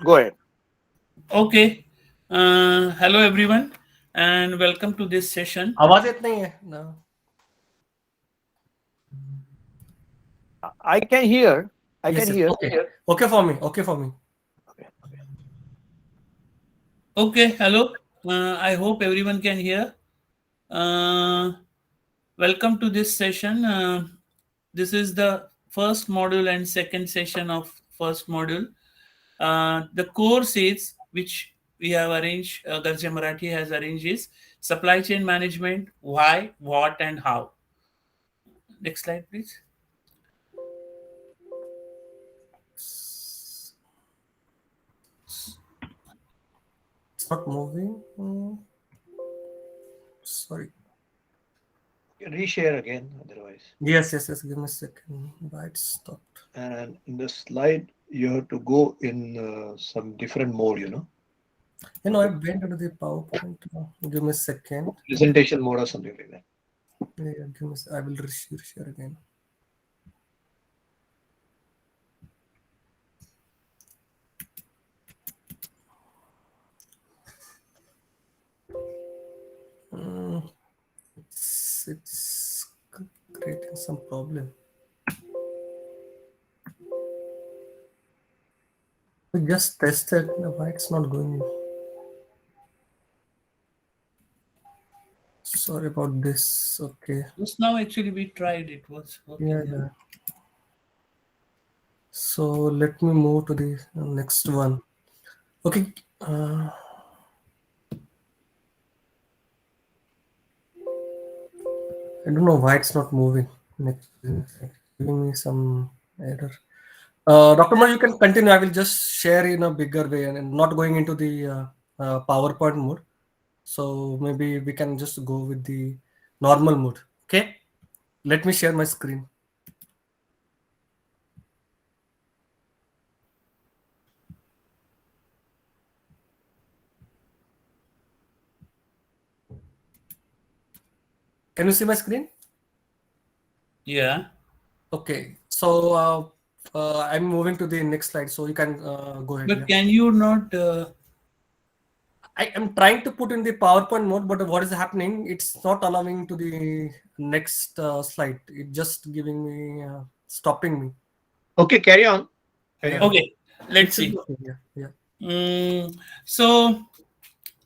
Go ahead. Okay. Hello, everyone, and welcome to this session. आवाज येत नाहीये ना. I can hear. I can Yes, yes. hear. Okay. Okay for me. Okay for me. Okay. Okay. Hello. I hope everyone can hear. Uh, Welcome to this session. This is the first module and second session of first module. The course is which we have arranged. Garja Marathi has arranged is supply chain management. Why, what, and how. Next slide, please. It's not moving. Sorry. Reshare again, otherwise. Yes, yes, yes. Give me a second. Why it stopped? And in the slide, you have to go in some different mode. I went into the PowerPoint. Give me a second. Presentation mode or something like that. Yeah, give me. I will share again. It's creating some problem. We just tested. Why it's not going? Sorry about this. Okay. Just now, actually, we tried. It was Yeah, working. yeah. So let me move to the next one. Okay. I don't know why it's not moving. Next, giving me some error. Dr. Mar, you can continue. I will just share in a bigger way and not going into the PowerPoint mode. So maybe we can just go with the normal mode. Okay. Let me share my screen. Can you see my screen? Yeah. Okay. So I'm moving to the next slide. So you can go ahead. But Yeah. can you not? I am trying to put in the PowerPoint mode, but what is happening? It's not allowing to the next slide. It just giving me stopping me. Okay, carry on. Carry Yeah, on. Okay, it let's should be see. okay. Yeah, yeah. So,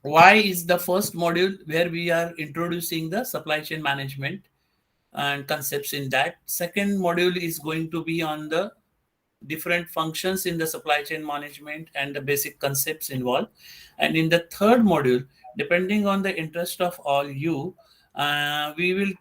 why is the first module where we are introducing the supply chain management and concepts in that? Second module is going to be on the different functions in the supply chain management and the basic concepts involved. And in the third module, depending on the interest of all you, we will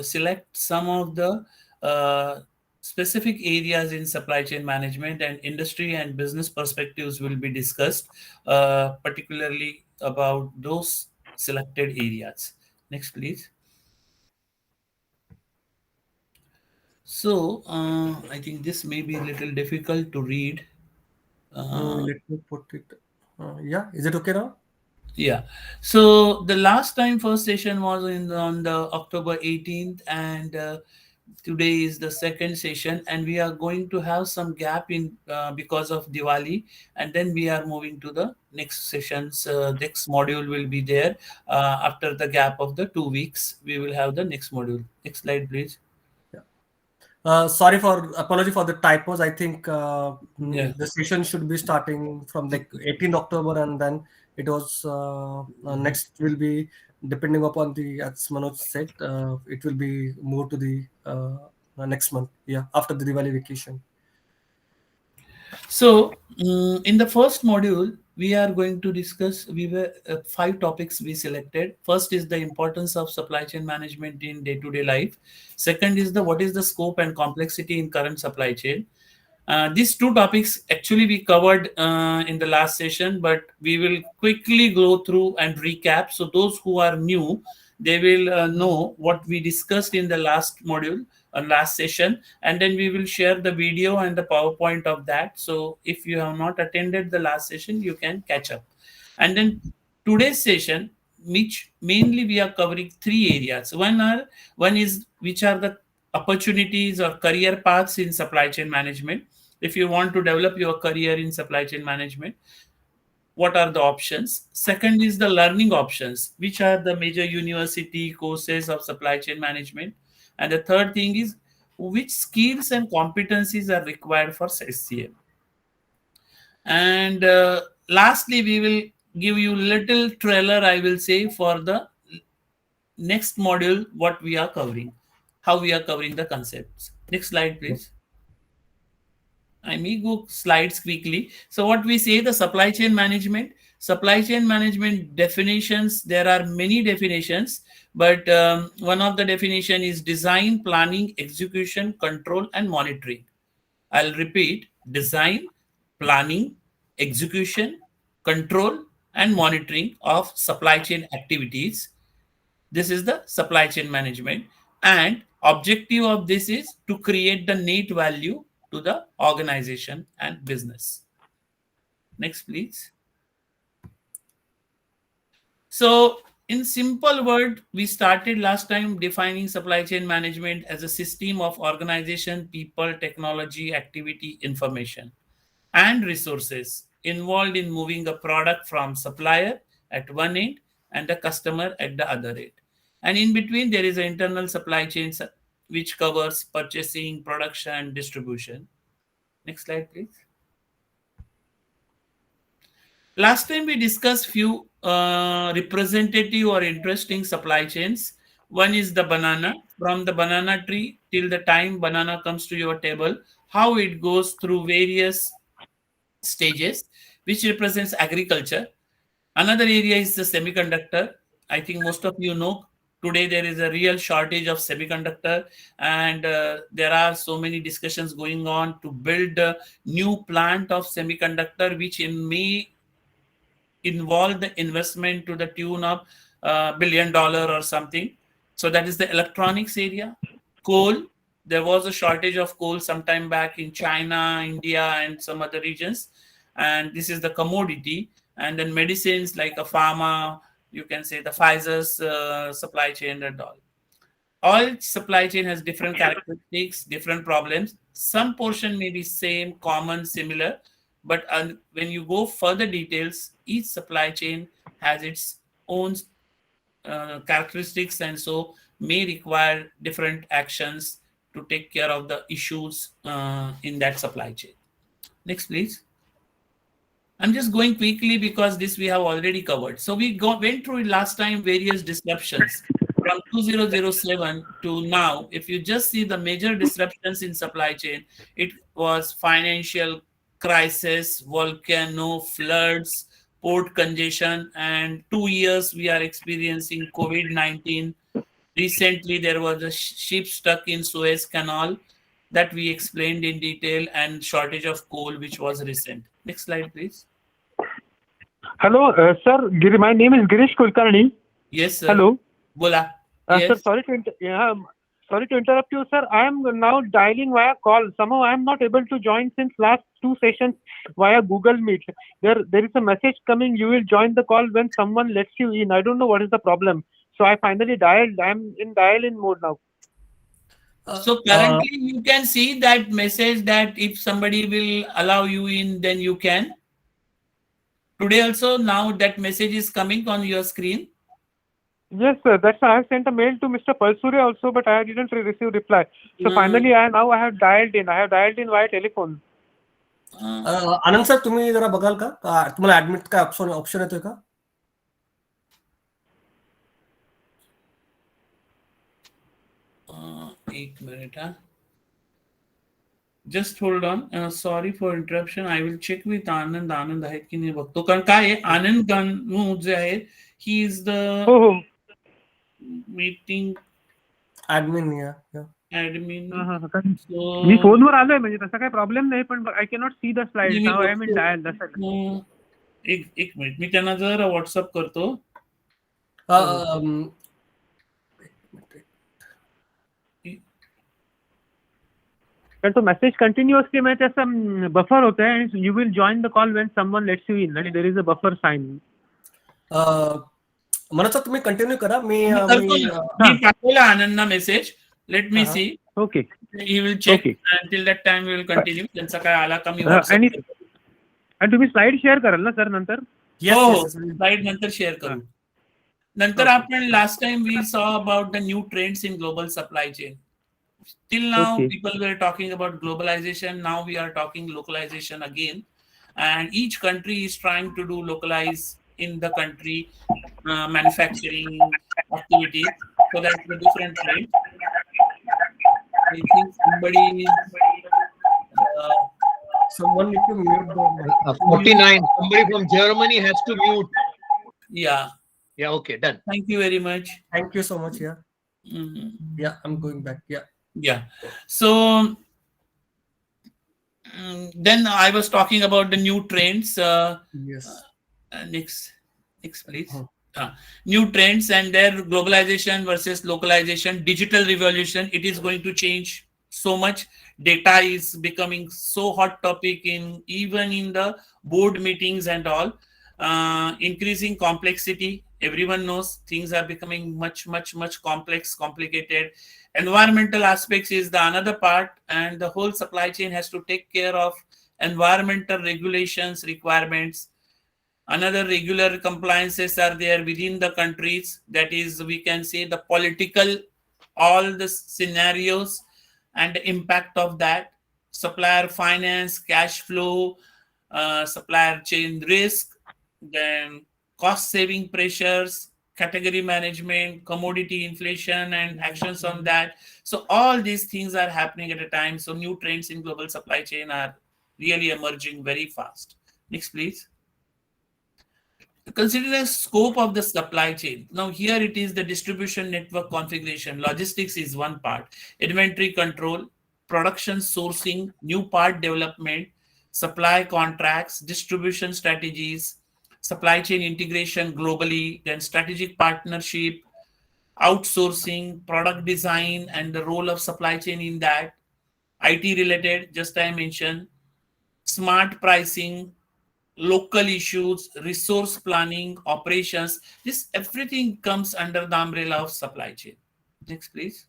select some of the uh, specific areas in supply chain management, and industry and business perspectives will be discussed, particularly about those selected areas. Next, please. So, I think this may be a little difficult to read. Uh, Let me put it. Yeah, is it okay now? Yeah. So the last time first session was on the October 18th, and today is the second session, and we are going to have some gap in because of Diwali, and then we are moving to the next sessions. Next module will be there after the gap of the 2 weeks. We will have the next module. Next slide, please. Yeah. Sorry for apology for the typos. I think Yeah. the session should be starting from like 18th October, and then it was next will be depending upon the as Manoj said, it will be moved to the next month. Yeah, after the Diwali vacation. So, in the first module, we are going to discuss. We were five topics we selected. First is the importance of supply chain management in day-to-day life. Second is the what is the scope and complexity in current supply chain. These two topics actually we covered in the last session, but we will quickly go through and recap. So those who are new, they will know what we discussed in the last module, last session, and then we will share the video and the PowerPoint of that. So if you have not attended the last session, you can catch up. And then today's session, which mainly we are covering three areas. One is which are the opportunities or career paths in supply chain management. if you want to develop your career in supply chain management, what are the options? Second is the learning options, which are the major university courses of supply chain management. And the third thing is which skills and competencies are required for SCM. And lastly, we will give you little trailer, I will say, for the next module, what we are covering, how we are covering the concepts. Next slide, please. I may go slides quickly. So what we say, the supply chain management definitions, there are many definitions, but one of the definition is design, planning, execution, control, and monitoring. I'll repeat: design, planning, execution, control, and monitoring of supply chain activities. This is the supply chain management, and objective of this is to create the net value to the organization and business. Next, please. So in simple word, we started last time defining supply chain management as a system of organization, people, technology, activity, information, and resources involved in moving a product from supplier at one end and the customer at the other end. And in between, there is an internal supply chain which covers purchasing, production, distribution. Next slide, please. Last time we discussed few representative or interesting supply chains. One is the banana. From the banana tree till the time banana comes to your table, how it goes through various stages, which represents agriculture. Another area is the semiconductor. I think most of you know today there is a real shortage of semiconductor, and there are so many discussions going on to build a new plant of semiconductor, which may involve the investment to the tune of $1 billion or something. So that is the electronics area. Coal, there was a shortage of coal sometime back in China, India, and some other regions. And this is the commodity. And then medicines like a pharma, you can say the Pfizer's supply chain and all. All supply chain has different characteristics, different problems. Some portion may be same, common, similar, but when you go further details, each supply chain has its own characteristics, and so may require different actions to take care of the issues in that supply chain. Next, please. I'm just going quickly because this we have already covered. So we went through last time various disruptions from 2007 to now. If you just see the major disruptions in supply chain, it was financial crisis, volcano, floods, port congestion, and 2 years we are experiencing COVID-19. Recently, there was a ship stuck in Suez Canal that we explained in detail, and shortage of coal, which was recent. Next slide, please. Hello, sir. My name is Girish Kulkarni. Yes, sir. Hello. Bola. Yes. Sir, sorry to interrupt you, sir. I am now dialing via call. Somehow I am not able to join since last 2 sessions via Google Meet. There is a message coming. You will join the call when someone lets you in. I don't know what is the problem. So I finally dialed. I am in dial-in mode now. So currently you can see that message that if somebody will allow you in, then you can. Today also now that message is coming on your screen. Yes, sir. That's why I have sent a mail to Mr. Palsure also, but I didn't receive reply. So finally I have dialed in. I have dialed in via telephone. Anand sir, तुम्ही जरा बघाल का तुम्हाला admit काय option येतोय का? एक minute. Just hold on. Sorry for interruption. I will check with Anand. Anand आहे की नाही बघतो. कारण काय आहे, आनंद गानू जे आहे, he is the meeting admin. admin. So मी फोनवर आलोय, म्हणजे तसा काही प्रॉब्लेम नाही, पण I cannot see the slides. Now I am in dial. एक मिनिट, मी त्यांना जर व्हॉट्सअप करतो. पण तो मेसेज कंटिन्युअसली म्हणजे असं बफर होत आहे, आणि you will join the call when someone lets you in, आणि there is a buffer sign. मला तुम्ही कंटिन्यू करा. मी टाकलेला आनंदना message. Let me see. Okay. He will check. Okay. Until that time we will continue. त्यांचा काय आला का मी आणि WhatsApp. आणि तुम्ही स्लाइड शेअर कराल ना सर नंतर? Yes, हो yes, yes. स्लाइड नंतर शेअर करू. नंतर Okay. आपण last time we saw about the new trends in global supply chain. Till now, Okay. people were talking about globalization. Now we are talking localization again. And each country is trying to do localize in the country manufacturing activities. So that's the different trend. I think somebody is, Someone need to mute the mic. 49. Somebody from Germany has to mute. yeah. Yeah, okay, done. Thank you very much. Thank you so much. Yeah. Mhm. Yeah, I'm going back. Yeah. Yeah. So then I was talking about the new trends. Yes. Next, please. Oh. New trends and their globalization versus localization, digital revolution. It is going to change so much. Data is becoming so hot topic even in the board meetings and all. Increasing complexity. Everyone knows things are becoming much complex, complicated. Environmental aspects is the another part, and the whole supply chain has to take care of environmental regulations, requirements. Another regular compliances are there within the countries. That is, we can say the political, all the scenarios and the impact of that. Supplier finance, cash flow, supplier chain risk, then cost saving pressures, category management, commodity inflation, and actions on that. So all these things are happening at a time. So new trends in global supply chain are really emerging very fast. Next, please. Consider the scope of the supply chain. Now here it is the distribution network configuration. Logistics is one part. Inventory control, production sourcing, new part development, supply contracts, distribution strategies, supply chain integration globally, then strategic partnership, outsourcing, product design, and the role of supply chain in that. IT related, just I mentioned, smart pricing, local issues, resource planning, operations. This everything comes under the umbrella of supply chain. Next, please.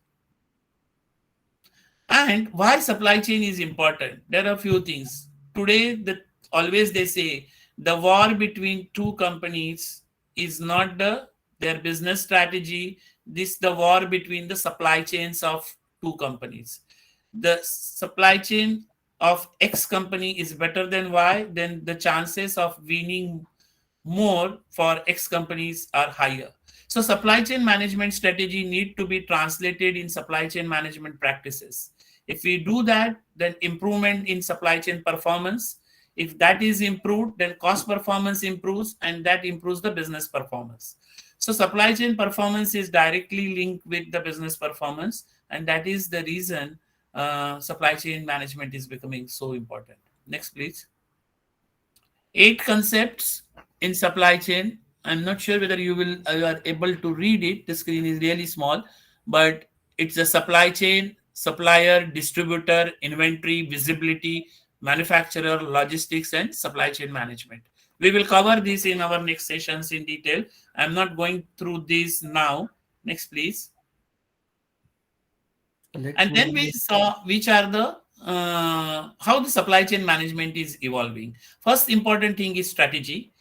And why supply chain is important? There are a few things. Today, always they say the war between two companies is not their business strategy. This the war between the supply chains of two companies. The supply chain of X company is better than Y, then the chances of winning more for X companies are higher. So supply chain management strategy need to be translated in supply chain management practices. If we do that, then improvement in supply chain performance. If that is improved, then cost performance improves, and that improves the business performance. So supply chain performance is directly linked with the business performance, and that is the reason supply chain management is becoming so important. Next, please. 8 concepts in supply chain. I'm not sure whether you are able to read it. The screen is really small, but it's a supply chain, supplier, distributor, inventory, visibility, manufacturer, logistics, and supply chain management. We will cover this in our next sessions in detail. I'm not going through this now. Next, please. And then we saw which are the how the supply chain management is evolving. First important thing is strategy.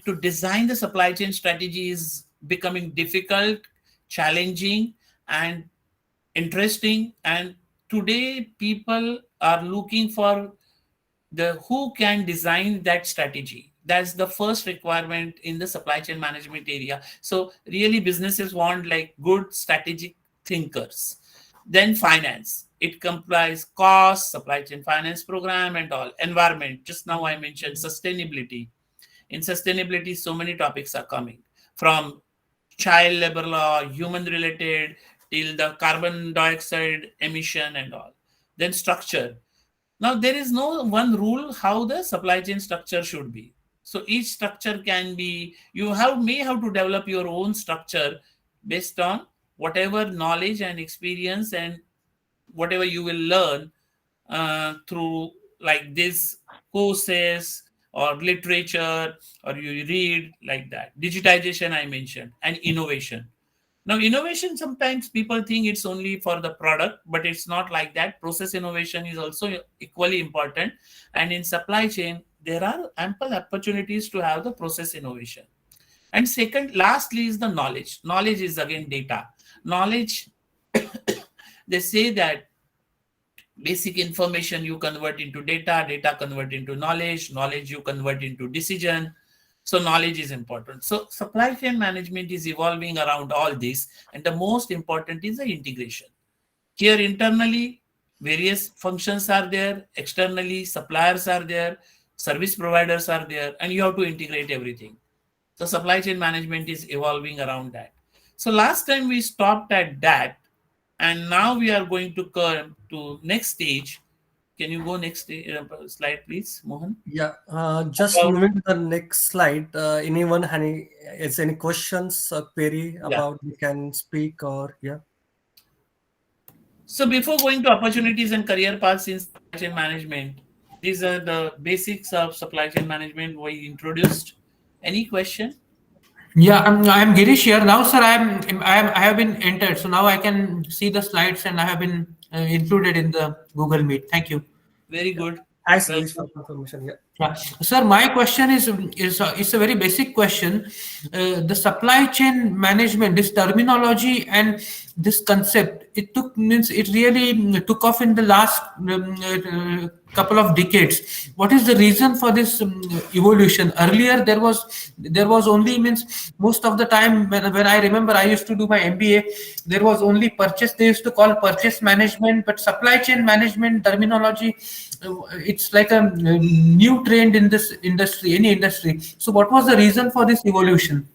To design the supply chain strategy is becoming difficult, challenging, and interesting. And today people are looking for who can design that strategy. That's the first requirement in the supply chain management area. So really businesses want like good strategic thinkers. Then finance. It complies cost, supply chain finance program, and all. Environment. Just now I mentioned sustainability. In sustainability, so many topics are coming, from child labor law, human related, till the carbon dioxide emission and all. Then structure. Now there is no one rule how the supply chain structure should be. So each structure can be, may have to develop your own structure based on whatever knowledge and experience and whatever you will learn through like this courses or literature, or you read like that. Digitization I mentioned, and innovation. Now, innovation, sometimes people think it's only for the product, but it's not like that. Process innovation is also equally important. And in supply chain, there are ample opportunities to have the process innovation. And second, lastly, is the knowledge. Knowledge is again data. Knowledge, they say that basic information you convert into data, data convert into knowledge, knowledge you convert into decision. So knowledge is important. So supply chain management is evolving around all this. And the most important is the integration. Here internally, various functions are there. Externally, suppliers are there. Service providers are there. And you have to integrate everything. So supply chain management is evolving around that. So last time we stopped at that. And now we are going to come to next stage. Can you go next slide, please, Mohan? Yeah, just About- moving to the next slide. Anyone has any questions or query about we can speak or yeah? So before going to opportunities and career paths in supply chain management, these are the basics of supply chain management we introduced. Any question? Yeah, I'm Girish here now, sir. I have been entered, so now I can see the slides and I have been included in the Google Meet. Thank you. Very good. Thanks, Well, Girish, for confirmation. Yeah. Yeah. Sir, my question is it's a very basic question. The supply chain management, this terminology and this concept, it really took off in the last couple of decades. What is the reason for this evolution? Earlier, there was only most of the time when I remember I used to do my MBA, there was only purchase. They used to call purchase management, but supply chain management terminology, it's like a new trend in this industry, any industry. So, what was the reason for this evolution?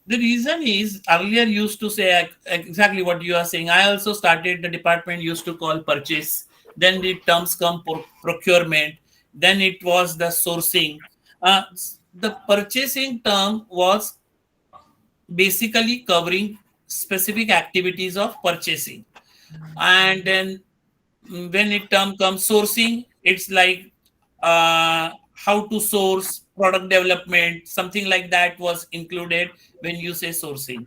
The reason is earlier used to say exactly what you are saying. I also started the department used to call purchase. Then the terms come procurement. Then it was the sourcing. The purchasing term was basically covering specific activities of purchasing. And then when it term comes sourcing, it's like how to source, product development, something like that was included when you say sourcing.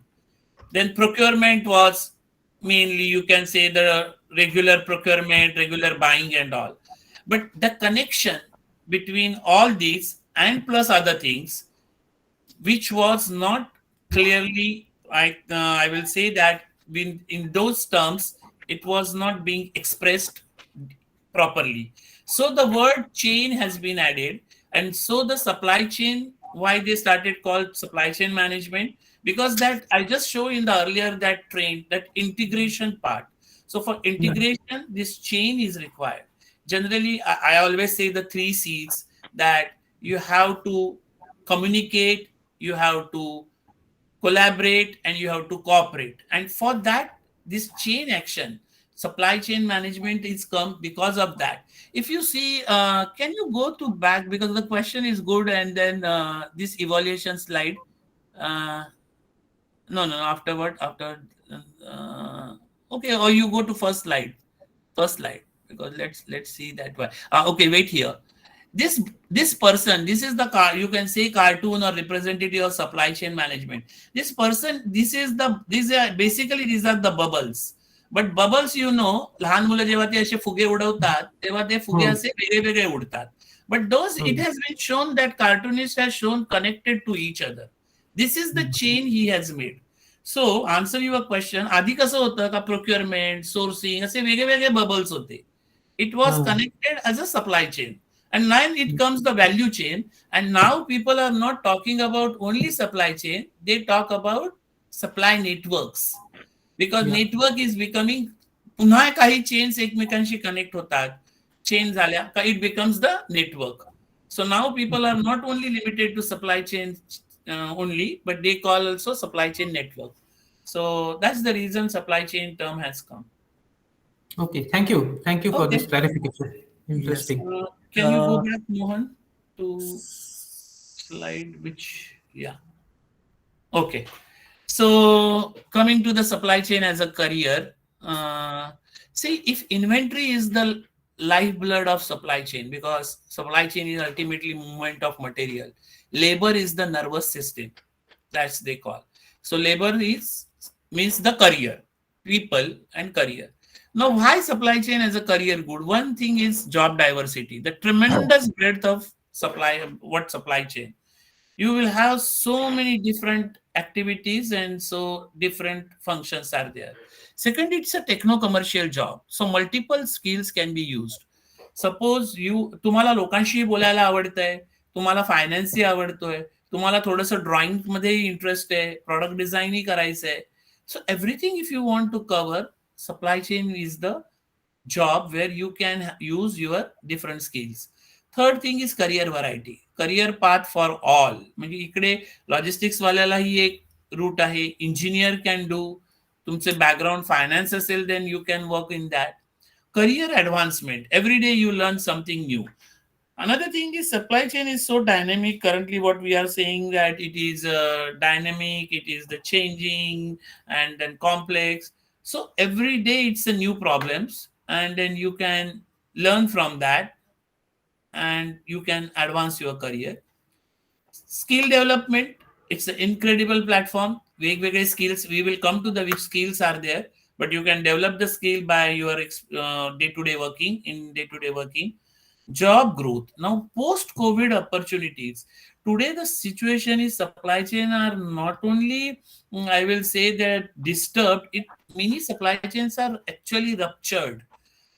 Then procurement was mainly, you can say, the regular procurement, regular buying and all. But the connection between all these and plus other things, which was not clearly, I will say that in those terms, it was not being expressed properly. So the word chain has been added, and so the supply chain, why they started called supply chain management, because that I just show in the earlier that integration part. So for integration, this chain is required. Generally, I always say the 3 C's, that you have to communicate, you have to collaborate, and you have to cooperate. And for that, this chain action, supply chain management is come because of that. If you see, can you go to back, because the question is good, and then this evaluation slide. No, afterward, after. Okay, or you go to first slide, because let's see that one. Okay, wait here. This person, this is the you can say cartoon or representative of supply chain management. This person, these are the bubbles. But bubbles, लहान मुलं जेव्हा ते असे फुगे उडवतात तेव्हा ते फुगे असे वेगळे उडतात. But those, it has been shown that cartoonist has shown connected to each other. This is the chain he has made. So answer your question, आधी कसं होतं का procurement, sourcing असे वेगळे bubbles होते. It was connected as a supply chain. And now it comes the value chain. And now people are not talking about only supply chain. They talk about supply networks. Because network is becoming, पुन्हा काही chains एकमेकांशी connect होतात. Chain झाल्या का it becomes the network. So now people are not only limited to supply chain only, but they call also supply chain network. So that's the reason supply chain term has come. Okay, thank you for this clarification. Interesting. Can you go back, Mohan, to slide which, okay. So coming to the supply chain as a career, see, if inventory is the lifeblood of supply chain, because supply chain is ultimately movement of material. Labor is the nervous system, that's they call. So labor is means the career, people and career. Now, why supply chain as a career good? One thing is job diversity, the tremendous breadth of supply chain. You will have so many different activities and so different functions are there. Second, it's a techno commercial job, so multiple skills can be used. Suppose तुम्हाला लोकांशी बोलायला आवडतंय, तुम्हाला फायनान्सही आवडतोय, तुम्हाला थोडंसं drawing मध्ये interest आहे, प्रॉडक्ट डिझाईनही करायचंय. So everything if you want to cover, supply chain is the job where you can use your different skills. Third thing is career variety, career path for all. म्हणजे इकडे logistics वाल्यालाही एक route आहे, engineer can do, तुमचे background finance असेल then you can work in that. Career advancement, every day you learn something new. Another thing is supply chain is so dynamic currently. What we are saying that it is dynamic, it is the changing and then complex. So every day it's a new problems, and then you can learn from that and you can advance your career. Skill development, it's an incredible platform. वेगवेगळे skills, we will come to the which skills are there, but you can develop the skill by your day-to-day working. Job growth. Now, post-COVID opportunities. Today, the situation is supply chain are not only, I will say that disturbed, many supply chains are actually ruptured.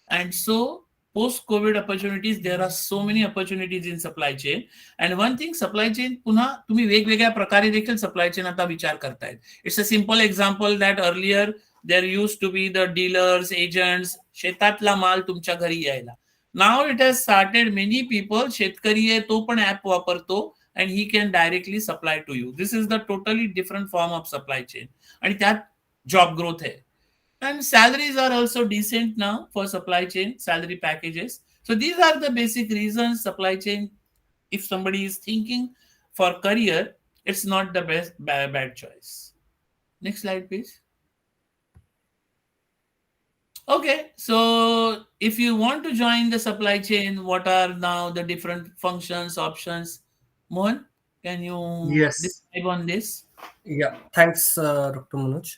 And so, post-COVID opportunities, there are so many opportunities in supply chain. And one thing, supply chain, पुन्हा तुम्ही वेगवेगळ्या प्रकारे देखील supply chain आता विचार करतायत. It's a simple example that earlier there used to be the dealers, agents, शेतातला माल तुमच्या घरी यायला. Now it has started, many people, शेतकरी आहे तो पण ऍप वापरतो and he can directly supply to you. This is the totally different form of supply chain. आणि त्यात job growth आहे. And salaries are also decent now for supply chain, salary packages. So these are the basic reasons supply chain, if somebody is thinking for career, it's not the bad choice. Next slide, please. Okay, so if you want to join the supply chain, what are now the different functions, options? Mohan, can you describe on this? Yeah, thanks, Dr. Manoj.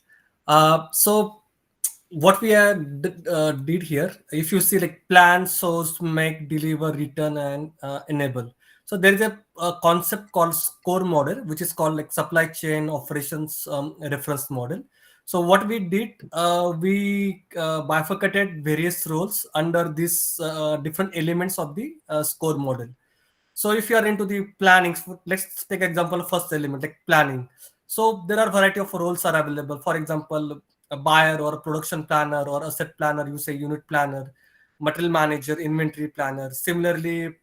So what we did here, if you see like plan, source, make, deliver, return, and enable. So there is a concept called SCORE model, which is called like supply chain operations reference model. So what we did, we bifurcated various roles under these different elements of the SCORE model. So if you are into the planning, let's take example of first element like planning. So there are variety of roles are available. For example, a buyer or a production planner or asset planner, you say unit planner, material manager, inventory planner. Similarly,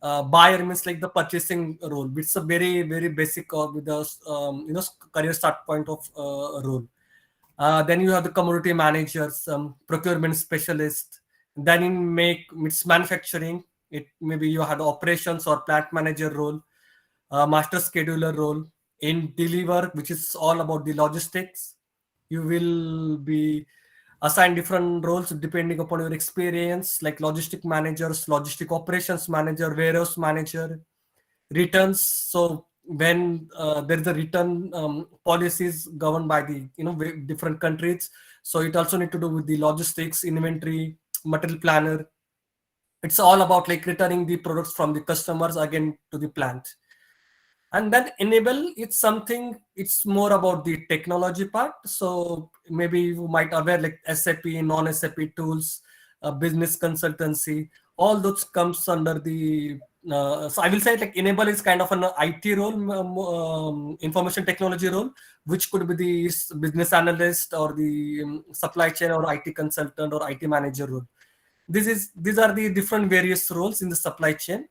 buyer means like the purchasing role. It's a very, very basic with the career start point of role. Then you have the commodity managers, procurement specialist. Then in it's manufacturing. It maybe you had operations or plant manager role, master scheduler role. In deliver, which is all about the logistics, you will be assigned different roles depending upon your experience, like logistic managers, logistic operations manager, warehouse manager, returns. So when there is a return policies governed by the different countries, so it also need to do with the logistics, inventory, material planner. It's all about like returning the products from the customers again to the plant. And then enable, it's something, it's more about the technology part. So maybe you might aware like SAP, non-SAP tools, business consultancy, all those comes under the, so I will say like enable is kind of an IT role, information technology role, which could be the business analyst or the supply chain or IT consultant or IT manager role. These are the different various roles in the supply chain.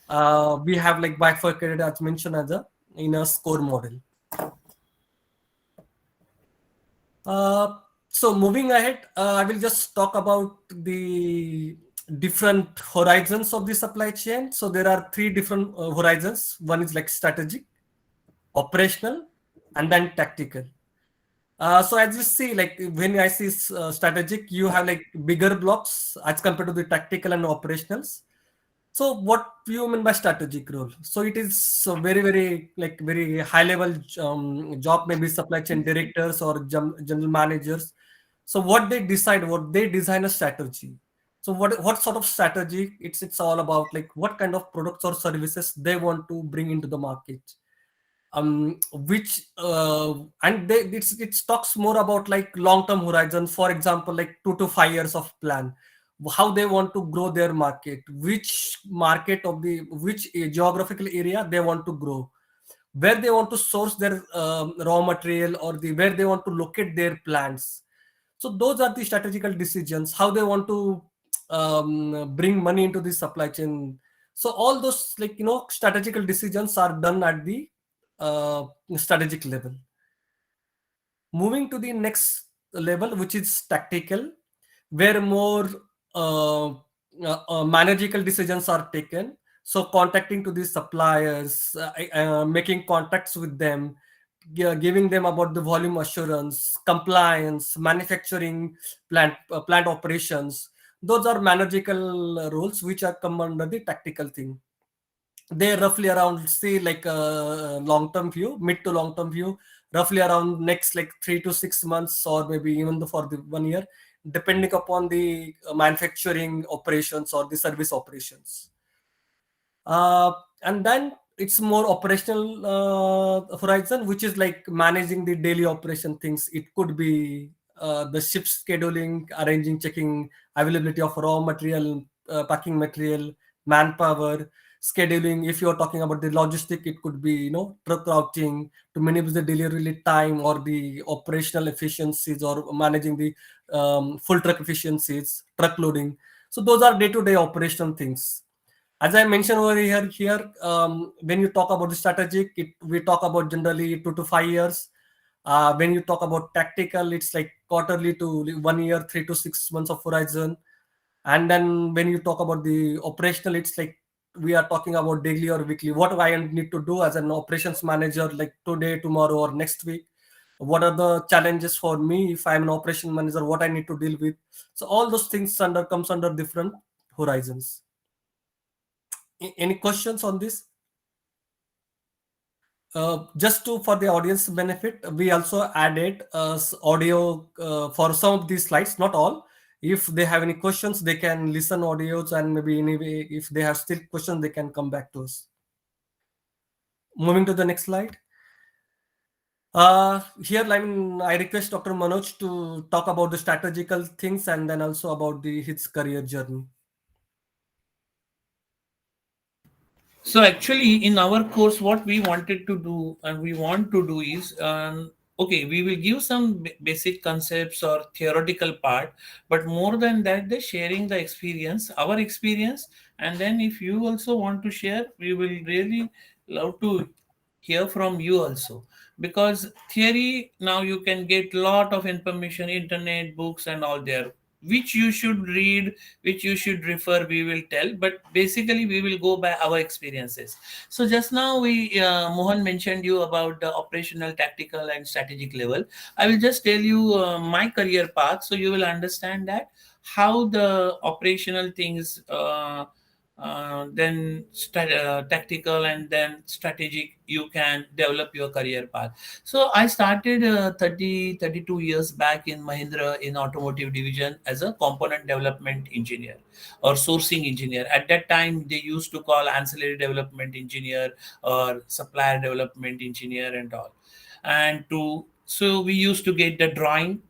We have like bifurcated as mentioned as in a SCORE model. So moving ahead, I will just talk about the different horizons of the supply chain. So there are three different horizons. One is like strategic, operational, and then tactical. So as you see, like when I see strategic, you have like bigger blocks as compared to the tactical and operationals. So what you mean by strategic role? So it is a very, very like very high level job, maybe supply chain directors or general managers. So what they decide, what they design a strategy. So what sort of strategy? It's all about like what kind of products or services they want to bring into the market. Which and they it talks more about like long term horizon. For example, like 2 to 5 years of plan, how they want to grow their market, which market of the which geographical area they want to grow, where they want to source their raw material, or the where they want to locate their plants. So those are the strategical decisions, how they want to bring money into the supply chain. So all those, like, strategical decisions are done at the strategic level. Moving to the next level, which is tactical, where more manageable decisions are taken. So contacting to the suppliers, making contacts with them, giving them about the volume assurance, compliance, manufacturing, plant operations. Those are manageable roles which are come under the tactical thing. They roughly around, say, like a long term view, mid to long term view, roughly around next like 3 to 6 months, or maybe even for the 1 year, depending upon the manufacturing operations or the service operations. And then it's more operational horizon, which is like managing the daily operation things. It could be the ship scheduling, arranging, checking availability of raw material, packing material, manpower, scheduling. If you're talking about the logistic, it could be, truck routing to minimize the delivery time or the operational efficiencies, or managing the full truck efficiencies, truck loading. So those are day-to-day operational things. As I mentioned over here, when you talk about the strategic, we talk about generally 2 to 5 years. When you talk about tactical, it's like quarterly to 1 year, 3 to 6 months of horizon. And then when you talk about the operational, it's like we are talking about daily or weekly. What do I need to do as an operations manager, like today, tomorrow, or next week? What are the challenges for me if I'm an operation manager? What I need to deal with? So all those things comes under different horizons. Any questions on this? Just to for the audience benefit, we also added audio for some of these slides, not all. If they have any questions, they can listen audios, and maybe anyway, if they have still questions, they can come back to us. Moving to the next slide. Here, I request Dr. Manoj to talk about the strategical things, and then also about his career journey. So actually, in our course, what we wanted to do and we want to do is, okay, we will give some basic concepts or theoretical part, but more than that, the sharing the experience, our experience, and then if you also want to share, we will really love to hear from you also, because theory now you can get lot of information, internet, books, and all there, which you should read, which you should refer, we will tell, but basically we will go by our experiences. So just now Mohan mentioned you about the operational, tactical, and strategic level. I will just tell you my career path, so you will understand that how the operational things, then tactical, and then strategic, you can develop your career path. So I started 32 years back in Mahindra in automotive division as a component development engineer or sourcing engineer. At that time, they used to call ancillary development engineer or supplier development engineer and all. So we used to get the drawing.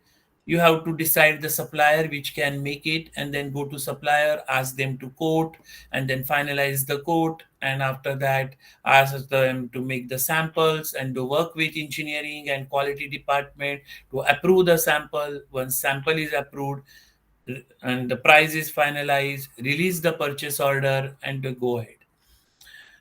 You have to decide the supplier which can make it, and then go to supplier, ask them to quote, and then finalize the quote, and after that ask them to make the samples and to work with engineering and quality department to approve the sample. Once sample is approved and the price is finalized, release the purchase order and to go ahead.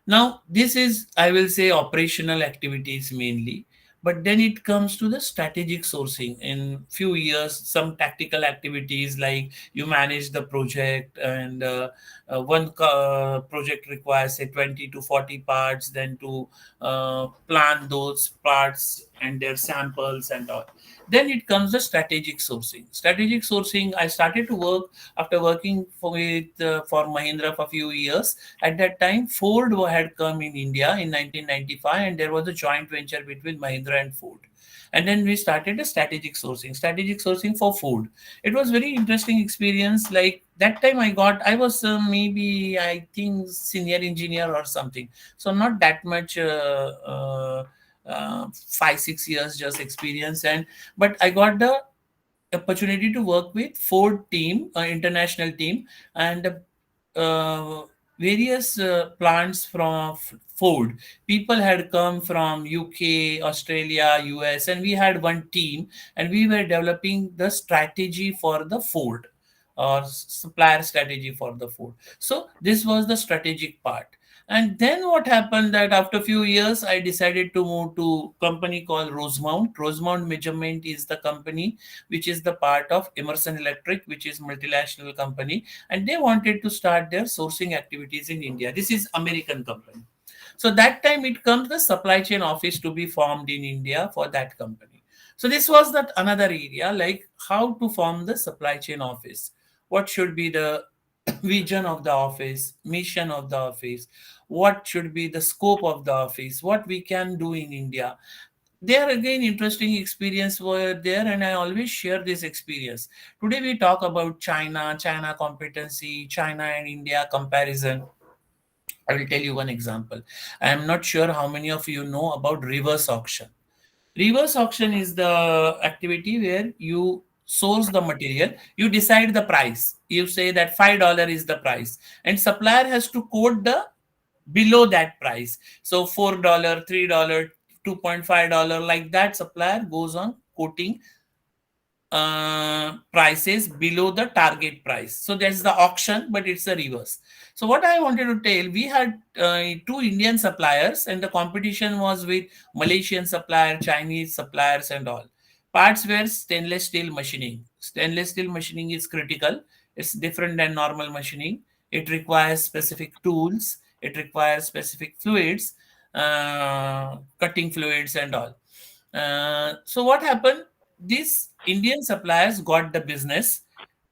Now, this is, I will say, operational activities mainly, but then it comes to the strategic sourcing. In few years, some tactical activities like you manage the project, and one project requires say 20 to 40 parts, then to plan those parts and their samples and all. Then it comes the strategic sourcing. Strategic sourcing, I started to work after working for Mahindra for a few years. At that time, Ford had come in India in 1995, and there was a joint venture between Mahindra and Ford. And then we started a strategic sourcing for food. It was very interesting experience. Like that time I was maybe I think senior engineer or something, so not that much 5-6 years just experience. And but I got the opportunity to work with Ford team, international team, and various plants from Ford. People had come from UK, Australia, US, and we had one team, and we were developing the strategy for the Ford, or supplier strategy for the Ford. So this was the strategic part. And then what happened that after a few years, I decided to move to company called Rosemount. Rosemount Measurement is the company which is the part of Emerson Electric, which is multinational company, and they wanted to start their sourcing activities in India. This is American company. So that time it comes the supply chain office to be formed in India for that company. So this was that another area, like how to form the supply chain office. What should be the vision of the office, mission of the office, what should be the scope of the office, what we can do in India. There again, interesting experience were there, and I always share this experience. Today we talk about China competency, China and India comparison. I will tell you one example. I am not sure how many of you know about reverse auction. Reverse auction is the activity where you source the material, you decide the price. You say that $5 is the price, and supplier has to quote the below that price. So $4, $3, $2.5, like that. Supplier goes on quoting prices below the target price. So that's the auction, but it's a reverse. So what I wanted to tell, we had 2 Indian suppliers, and the competition was with Malaysian supplier, Chinese suppliers and all. Parts were stainless steel machining. Stainless steel machining is critical. It's different than normal machining. It requires specific tools. It requires specific fluids, cutting fluids and all. So what happened? These Indian suppliers got the business.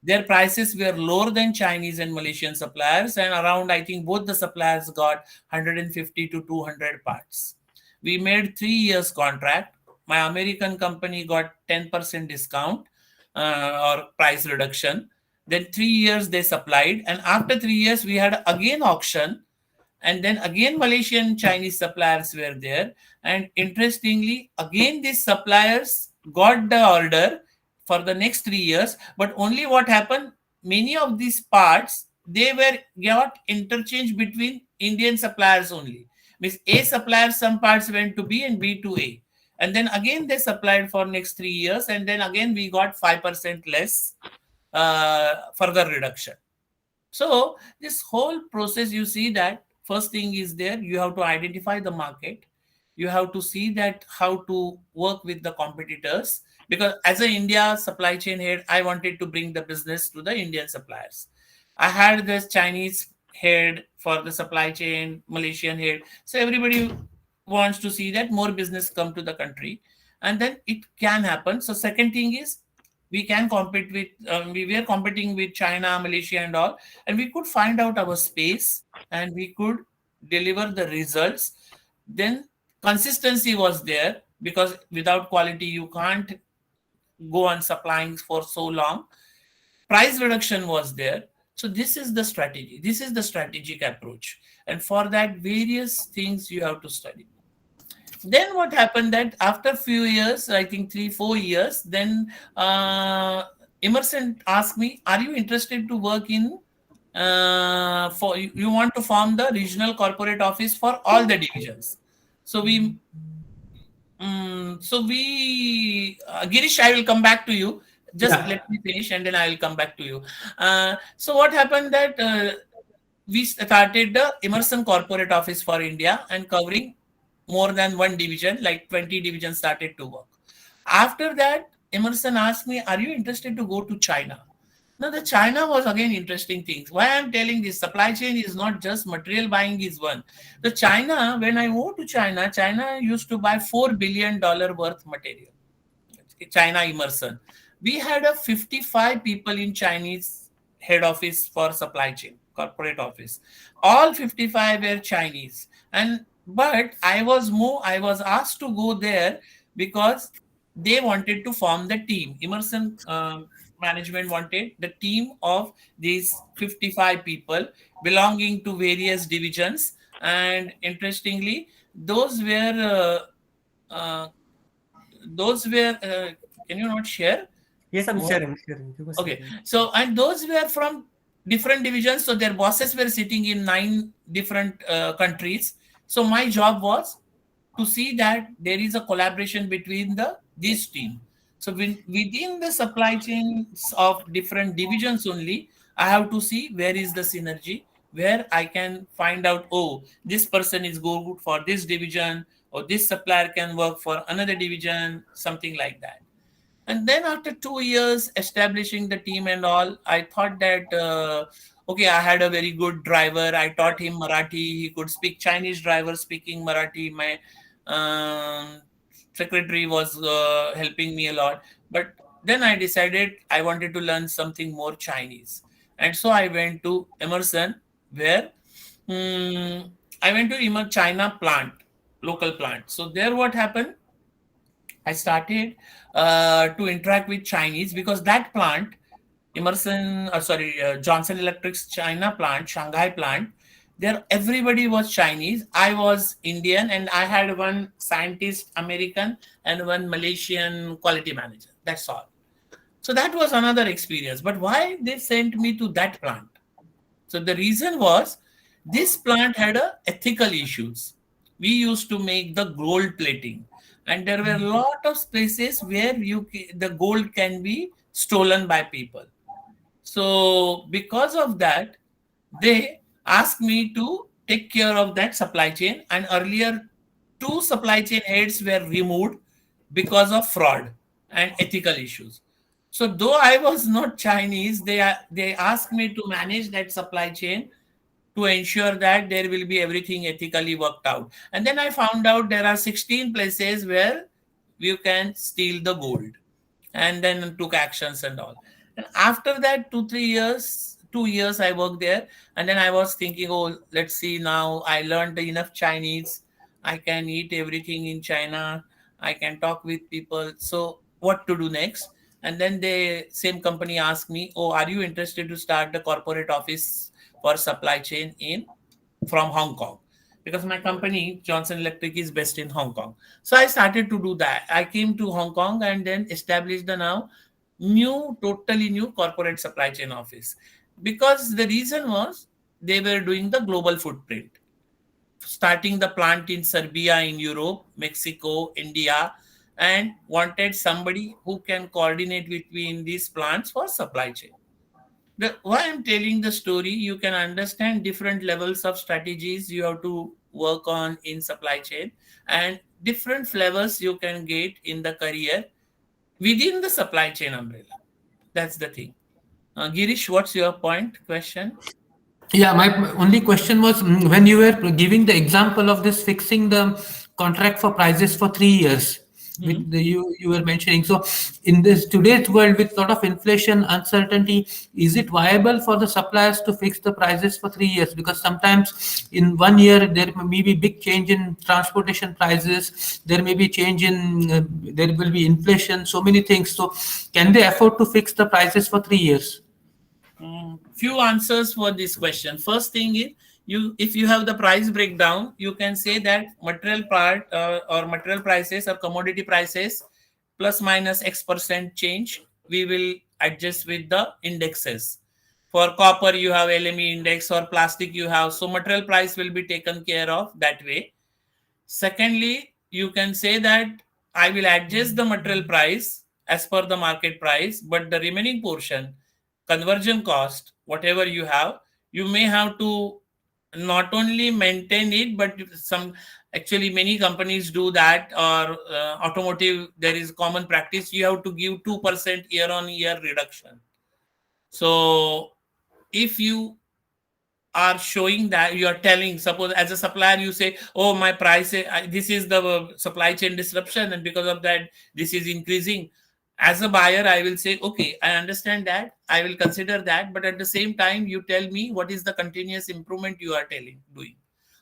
Their prices were lower than Chinese and Malaysian suppliers, and around, I think, both the suppliers got 150 to 200 parts. We made 3 years contract. My American company got 10% discount or price reduction. Then 3 years they supplied, and after 3 years we had again auction, and then again Malaysian Chinese suppliers were there. And interestingly, again these suppliers got the order for the next 3 years, but only what happened, many of these parts, they were got interchange between Indian suppliers only. Means A supplier, some parts went to B and B to A. And then again they supplied for next 3 years, and then again we got 5% less further reduction. So this whole process, you see that first thing is there, you have to identify the market. You have to see that how to work with the competitors, because as an India supply chain head, I wanted to bring the business to the Indian suppliers. I had this Chinese head for the supply chain, Malaysian head. So everybody wants to see that more business come to the country, and then it can happen. So second thing is, we can compete with, we were competing with China, Malaysia and all, and we could find out our space and we could deliver the results. Then consistency was there, because without quality, you can't go on supplying for so long. Price reduction was there. So this is the strategy. This is the strategic approach. And for that, various things you have to study. Then what happened that after a few years, I think 3-4 years, then Emerson asked me, are you interested to work in, for you want to form the regional corporate office for all the divisions. So we, Girish, I will come back to you. Just let me finish and then I will come back to you. So what happened that we started the Emerson corporate office for India and covering more than one division, like 20 divisions started to work. After that, Emerson asked me, are you interested to go to China? Now, the China was again interesting things. Why I'm telling this, supply chain is not just material buying is one. The China, when I moved to China, China used to buy $4 billion worth material. China Immersion. We had a 55 people in Chinese head office for supply chain, corporate office. All 55 were Chinese. And but I was asked to go there because they wanted to form the team. Immersion management wanted the team of these 55 people belonging to various divisions. And interestingly, uh, those were can you not share? Yes, I'm What? sharing. Give us a Okay, second. so and those were from different divisions, so their bosses were sitting in 9 different countries. So my job was to see that there is a collaboration between this team. So within the supply chains of different divisions only, I have to see where is the synergy, where I can find out, oh, this person is good for this division, or this supplier can work for another division, something like that. And then after 2 years establishing the team and all, I thought that, okay, I had a very good driver. I taught him Marathi. He could speak Chinese driver speaking Marathi. My secretary was helping me a lot. But then I decided I wanted to learn something more Chinese. And so I went to Emerson, where I went to China plant, local plant. So there what happened? I started to interact with Chinese because that plant, Johnson Electric's China plant, Shanghai plant, there everybody was Chinese. I was Indian, and I had one scientist American and one Malaysian quality manager. That's all. So that was another experience. But why they sent me to that plant? So the reason was this plant had ethical issues. We used to make the gold plating, and there were a lot of places where the gold can be stolen by people. So because of that, they asked me to take care of that supply chain. And earlier, 2 supply chain heads were removed because of fraud and ethical issues. So though I was not Chinese, they asked me to manage that supply chain to ensure that there will be everything ethically worked out. And then I found out there are 16 places where you can steal the gold, and then took actions and all. And after that, 2 years I worked there. And then I was thinking, oh, let's see, now I learned enough Chinese. I can eat everything in China. I can talk with people. So what to do next? And then the same company asked me, oh, are you interested to start the corporate office for supply chain from Hong Kong? Because my company, Johnson Electric, is based in Hong Kong. So I started to do that. I came to Hong Kong and then established the now totally new corporate supply chain office. Because the reason was they were doing the global footprint, starting the plant in Serbia, in Europe, Mexico, India, and wanted somebody who can coordinate between these plants for supply chain. Why I'm telling the story, you can understand different levels of strategies you have to work on in supply chain, and different flavors you can get in the career within the supply chain umbrella. That's the thing. Girish, what's your question? Yeah, my only question was, when you were giving the example of this fixing the contract for prices for 3 years, with you were mentioning. So, in this today's world with lot of inflation, uncertainty, is it viable for the suppliers to fix the prices for 3 years? Because sometimes in 1 year there may be big change in transportation prices, there may be change in there will be inflation, so many things. So, can they afford to fix the prices for 3 years? Few answers for this question. First thing is, if you have the price breakdown, you can say that material part or material prices or commodity prices plus minus X% change, we will adjust with the indexes. For copper, you have LME index, or plastic you have. So material price will be taken care of that way. Secondly, you can say that I will adjust the material price as per the market price, but the remaining portion, conversion cost, whatever you have, you may have to not only maintain it, but actually many companies do that, or automotive, there is common practice, you have to give 2% year on year reduction. So if you are showing that, you are telling, suppose as a supplier you say, oh, my price, this is the supply chain disruption, and because of that this is increasing. As a buyer, I will say, okay, I understand that, I will consider that, but at the same time you tell me what is the continuous improvement you are doing,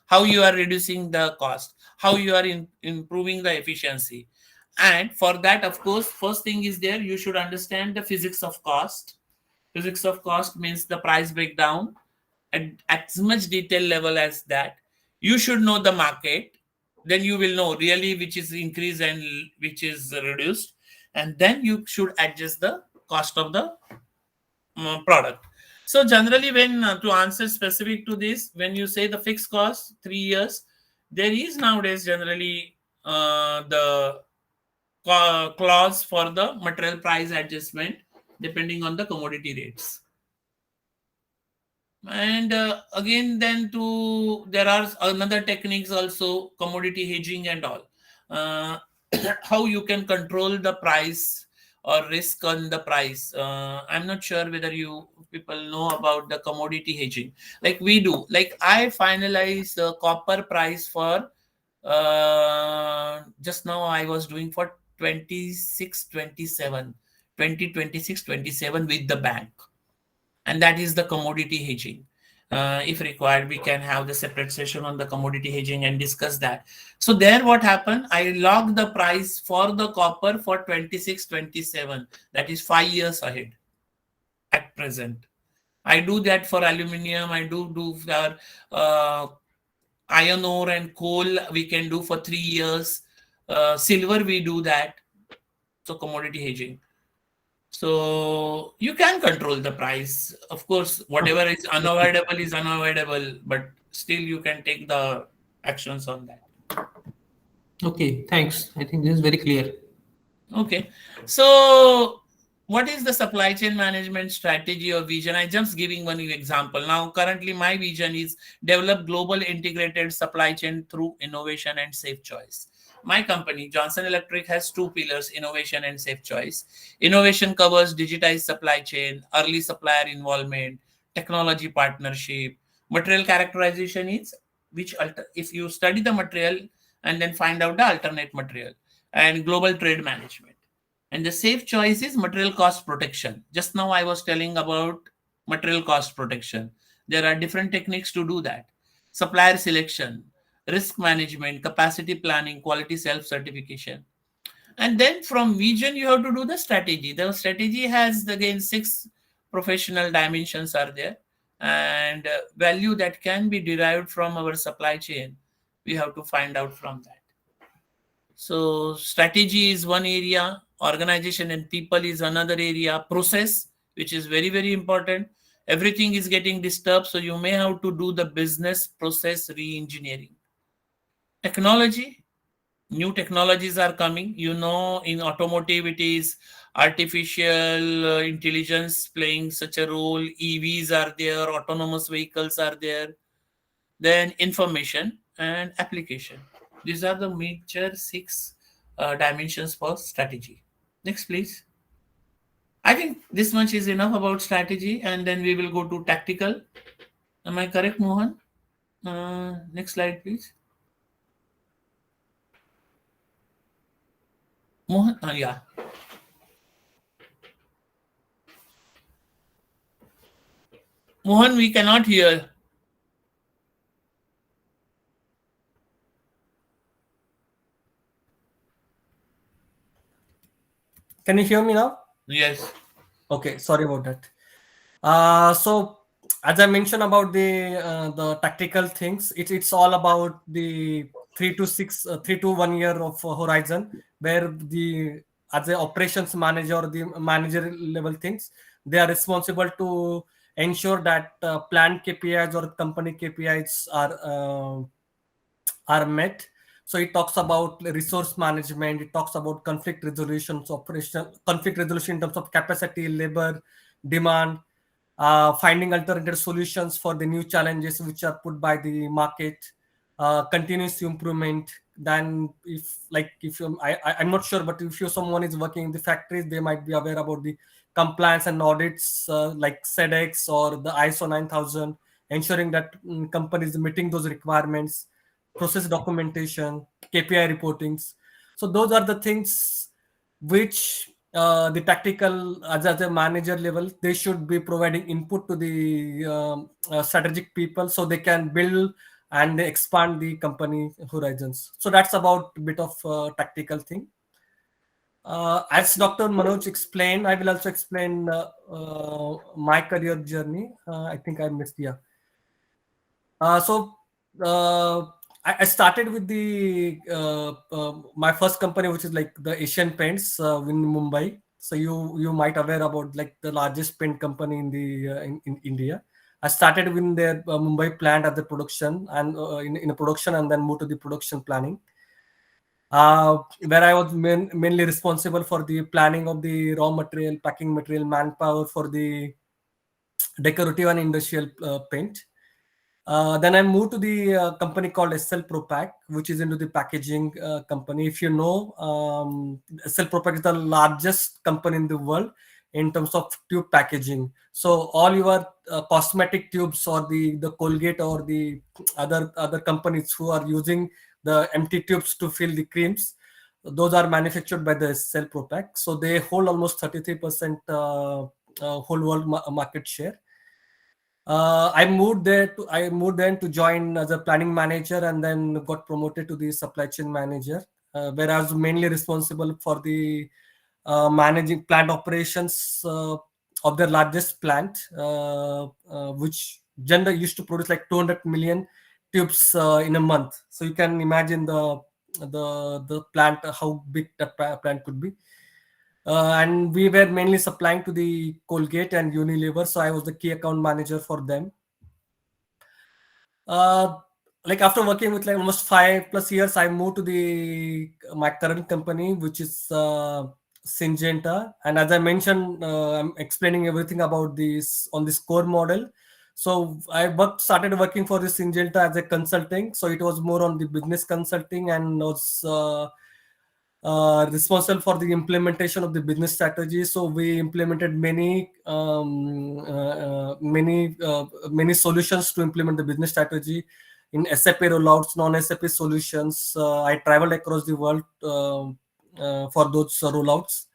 how you are reducing the cost, how you are improving the efficiency. And for that, of course, first thing is there, you should understand the physics of cost. Physics of cost means the price breakdown at as much detail level as that. You should know the market, then you will know really which is increased and which is reduced, and then you should adjust the cost of the product. So generally, when to answer specific to this, when you say the fixed cost 3 years, there is nowadays generally the clause for the material price adjustment depending on the commodity rates. And again, then there are another techniques also, commodity hedging and all. How you can control the price or risk on the price. I'm not sure whether you people know about the commodity hedging. Like we do. Like I finalize the copper price for just now I was doing for 2026-27 with the bank, and that is the commodity hedging. If required, we can have the separate session on the commodity hedging and discuss that. So there what happened, I logged the price for the copper for 26-27, that is 5 years ahead at present. I do that for aluminium, I do for iron ore and coal, we can do for 3 years. Silver, we do that. So commodity hedging. So you can control the price. Of course, whatever is unavoidable, but still you can take the actions on that. Okay, thanks. I think this is very clear. Okay. So what is the supply chain management strategy or vision? I just giving one example. Now, currently my vision is develop global integrated supply chain through innovation and safe choice. My company, Johnson Electric, has two pillars, innovation and safe choice. Innovation covers digitized supply chain, early supplier involvement, technology partnership. Material characterization is if you study the material and then find out the alternate material, and global trade management. And the safe choice is material cost protection. Just now I was telling about material cost protection. There are different techniques to do that. Supplier selection, risk management, capacity planning, quality self-certification. And then from vision, you have to do the strategy. The strategy has, again, 6 professional dimensions are there, and value that can be derived from our supply chain, we have to find out from that. So strategy is one area, organization and people is another area, process, which is very, very important. Everything is getting disturbed, so you may have to do the business process re-engineering. Technology, new technologies are coming. You know, in automotive, it is artificial intelligence playing such a role. EVs are there, autonomous vehicles are there. Then information and application. These are the major 6 dimensions for strategy. Next, please. I think this much is enough about strategy, and then we will go to tactical. Am I correct, Mohan? Next slide, please. Mohan, yeah. Mohan, we cannot hear. Can you hear me now? Yes. Okay, sorry about that. So as I mentioned about the tactical things, it's all about the 3 to 1 year of horizon, where the as a operations manager or the manager level things, they are responsible to ensure that plant KPIs or company KPIs are met. So it talks about resource management, it talks about conflict resolution, conflict resolution in terms of capacity, labor, demand, finding alternative solutions for the new challenges which are put by the market, continuous improvement. Then I'm not sure, but if someone is working in the factories, they might be aware about the compliance and audits like SEDEX or the ISO 9000, ensuring that companies meeting those requirements, process documentation, KPI reportings. So those are the things which the tactical as a manager level, they should be providing input to the strategic people so they can build and expand the company horizons. So that's about a bit of tactical thing. As Dr. Manoj explained, I will also explain my career journey. I think I missed, yeah. So I started with the my first company, which is like the Asian Paints in Mumbai. So you might aware about like the largest paint company in the in India. I started with their Mumbai plant at the production and in a production, and then moved to the production planning, where I was mainly responsible for the planning of the raw material, packing material, manpower for the decorative and industrial paint. Then I moved to the company called SL Propack, which is into the packaging company. If you know, SL Propack is the largest company in the world in terms of tube packaging. So all your cosmetic tubes or the Colgate or the other companies who are using the empty tubes to fill the creams, those are manufactured by the SL Propack. So they hold almost 33% whole world market share. I moved there to join as a planning manager, and then got promoted to the supply chain manager, where I was mainly responsible for the managing plant operations of their largest plant, which generally used to produce like 200 million tubes in a month. So you can imagine the plant, how big that plant could be. And we were mainly supplying to the Colgate and Unilever, so I was the key account manager for them. Like after working with like almost 5+ years, I moved to my current company, which is Syngenta. And as I mentioned, I'm explaining everything about this on this core model. So I started working for the Syngenta as a consulting. So it was more on the business consulting, and was responsible for the implementation of the business strategy. So we implemented many solutions to implement the business strategy in SAP rollouts, non-SAP solutions. I traveled across the world for those rollouts.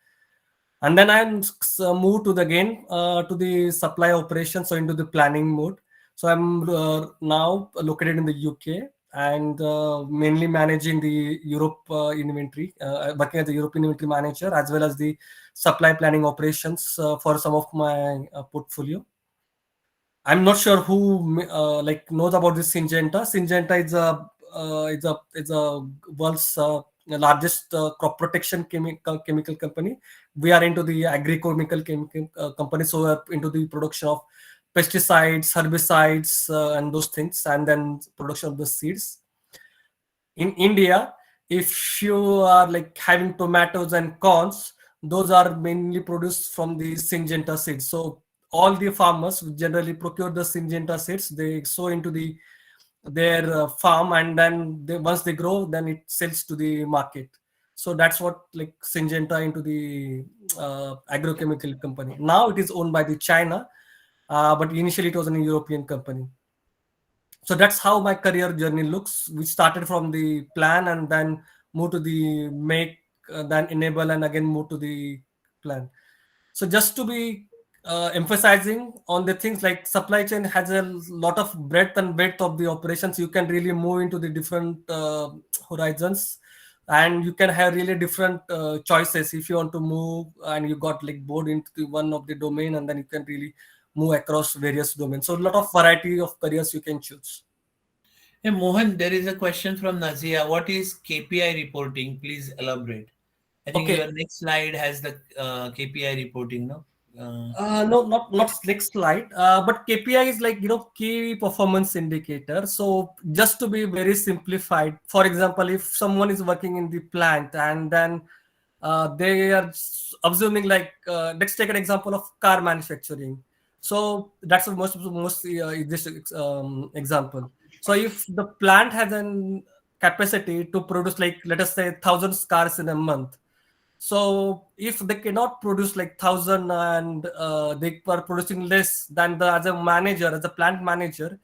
And then I moved to the supply operations, so into the planning mode. So I'm now located in the UK, and mainly managing the Europe inventory, working as a European inventory manager, as well as the supply planning operations for some of my portfolio. I'm not sure who like knows about this Syngenta. Syngenta is a world's largest crop protection chemical company. We are into the agrochemical company, so we're into the production of pesticides, herbicides, and those things, and then production of the seeds. In India, if you are like having tomatoes and corns, those are mainly produced from the Syngenta seeds. So all the farmers generally procure the Syngenta seeds. They sow into their farm, and then once they grow, then it sells to the market. So that's what like Syngenta into the agrochemical company. Now it is owned by the China, but initially it was a European company. So that's how my career journey looks. We started from the plan, and then moved to the make, then enable, and again move to the plan. So just to be emphasizing on the things, like supply chain has a lot of breadth and width of the operations. You can really move into the different horizons, and you can have really different choices if you want to move, and you got like bored into the one of the domain, and then you can really move across various domains. So a lot of variety of careers you can choose. Hey, Mohan, there is a question from Nazia. What is KPI reporting? Please elaborate. I think Okay. your next slide has the KPI reporting, no? No, not next slide. But KPI is like, key performance indicator. So just to be very simplified, for example, if someone is working in the plant, and then they are assuming like, let's take an example of car manufacturing. So that's the most this example. So if the plant has an capacity to produce like, let us say, 1,000 cars in a month, So if they cannot produce like 1,000 and they are producing less than the as a manager, as a plant manager,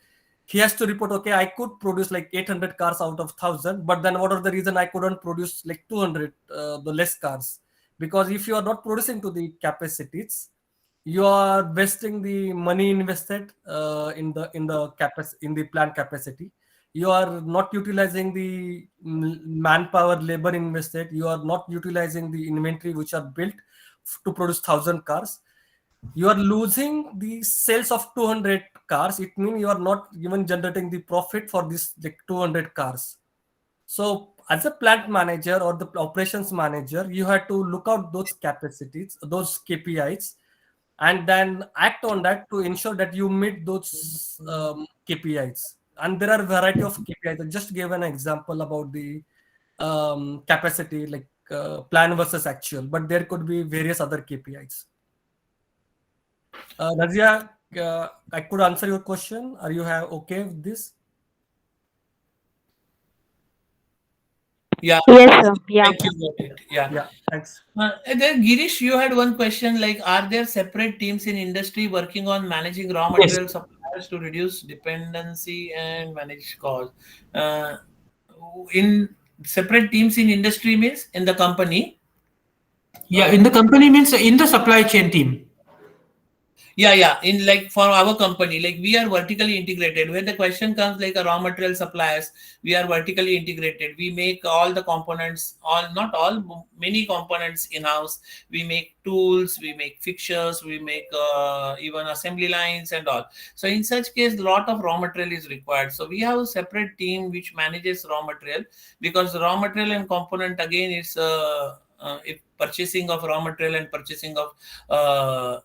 he has to report, okay, I could produce like 800 cars out of 1,000, but then what are the reason I couldn't produce like 200, the less cars? Because if you are not producing to the capacities, you are wasting the money invested in the plant capacity. You are not utilizing the manpower labor invested. You are not utilizing the inventory which are built to produce 1,000 cars. You are losing the sales of 200 cars. It means you are not even generating the profit for this like 200 cars. So as a plant manager or the operations manager, you have to look out those capacities, those KPIs, and then act on that to ensure that you meet those KPIs. And there are a variety of KPIs. I just gave an example about the capacity, like plan versus actual, but there could be various other KPIs. Razia, I could answer your question. Are you okay with this? Yeah. Yes, sir. Yeah. Thank you. Got it. Yeah. Yeah, thanks. And then Girish, you had one question like, are there separate teams in industry working on managing raw material suppliers to reduce dependency and manage cost? In separate teams in industry means in the company? Yeah, in the company means in the supply chain team. Yeah. In like for our company, like we are vertically integrated. When the question comes like a raw material suppliers, we are vertically integrated. We make all the components, not all, many components in-house. We make tools, we make fixtures, we make even assembly lines and all. So in such case, a lot of raw material is required. So we have a separate team which manages raw material, because raw material and component again is if purchasing of raw material and purchasing of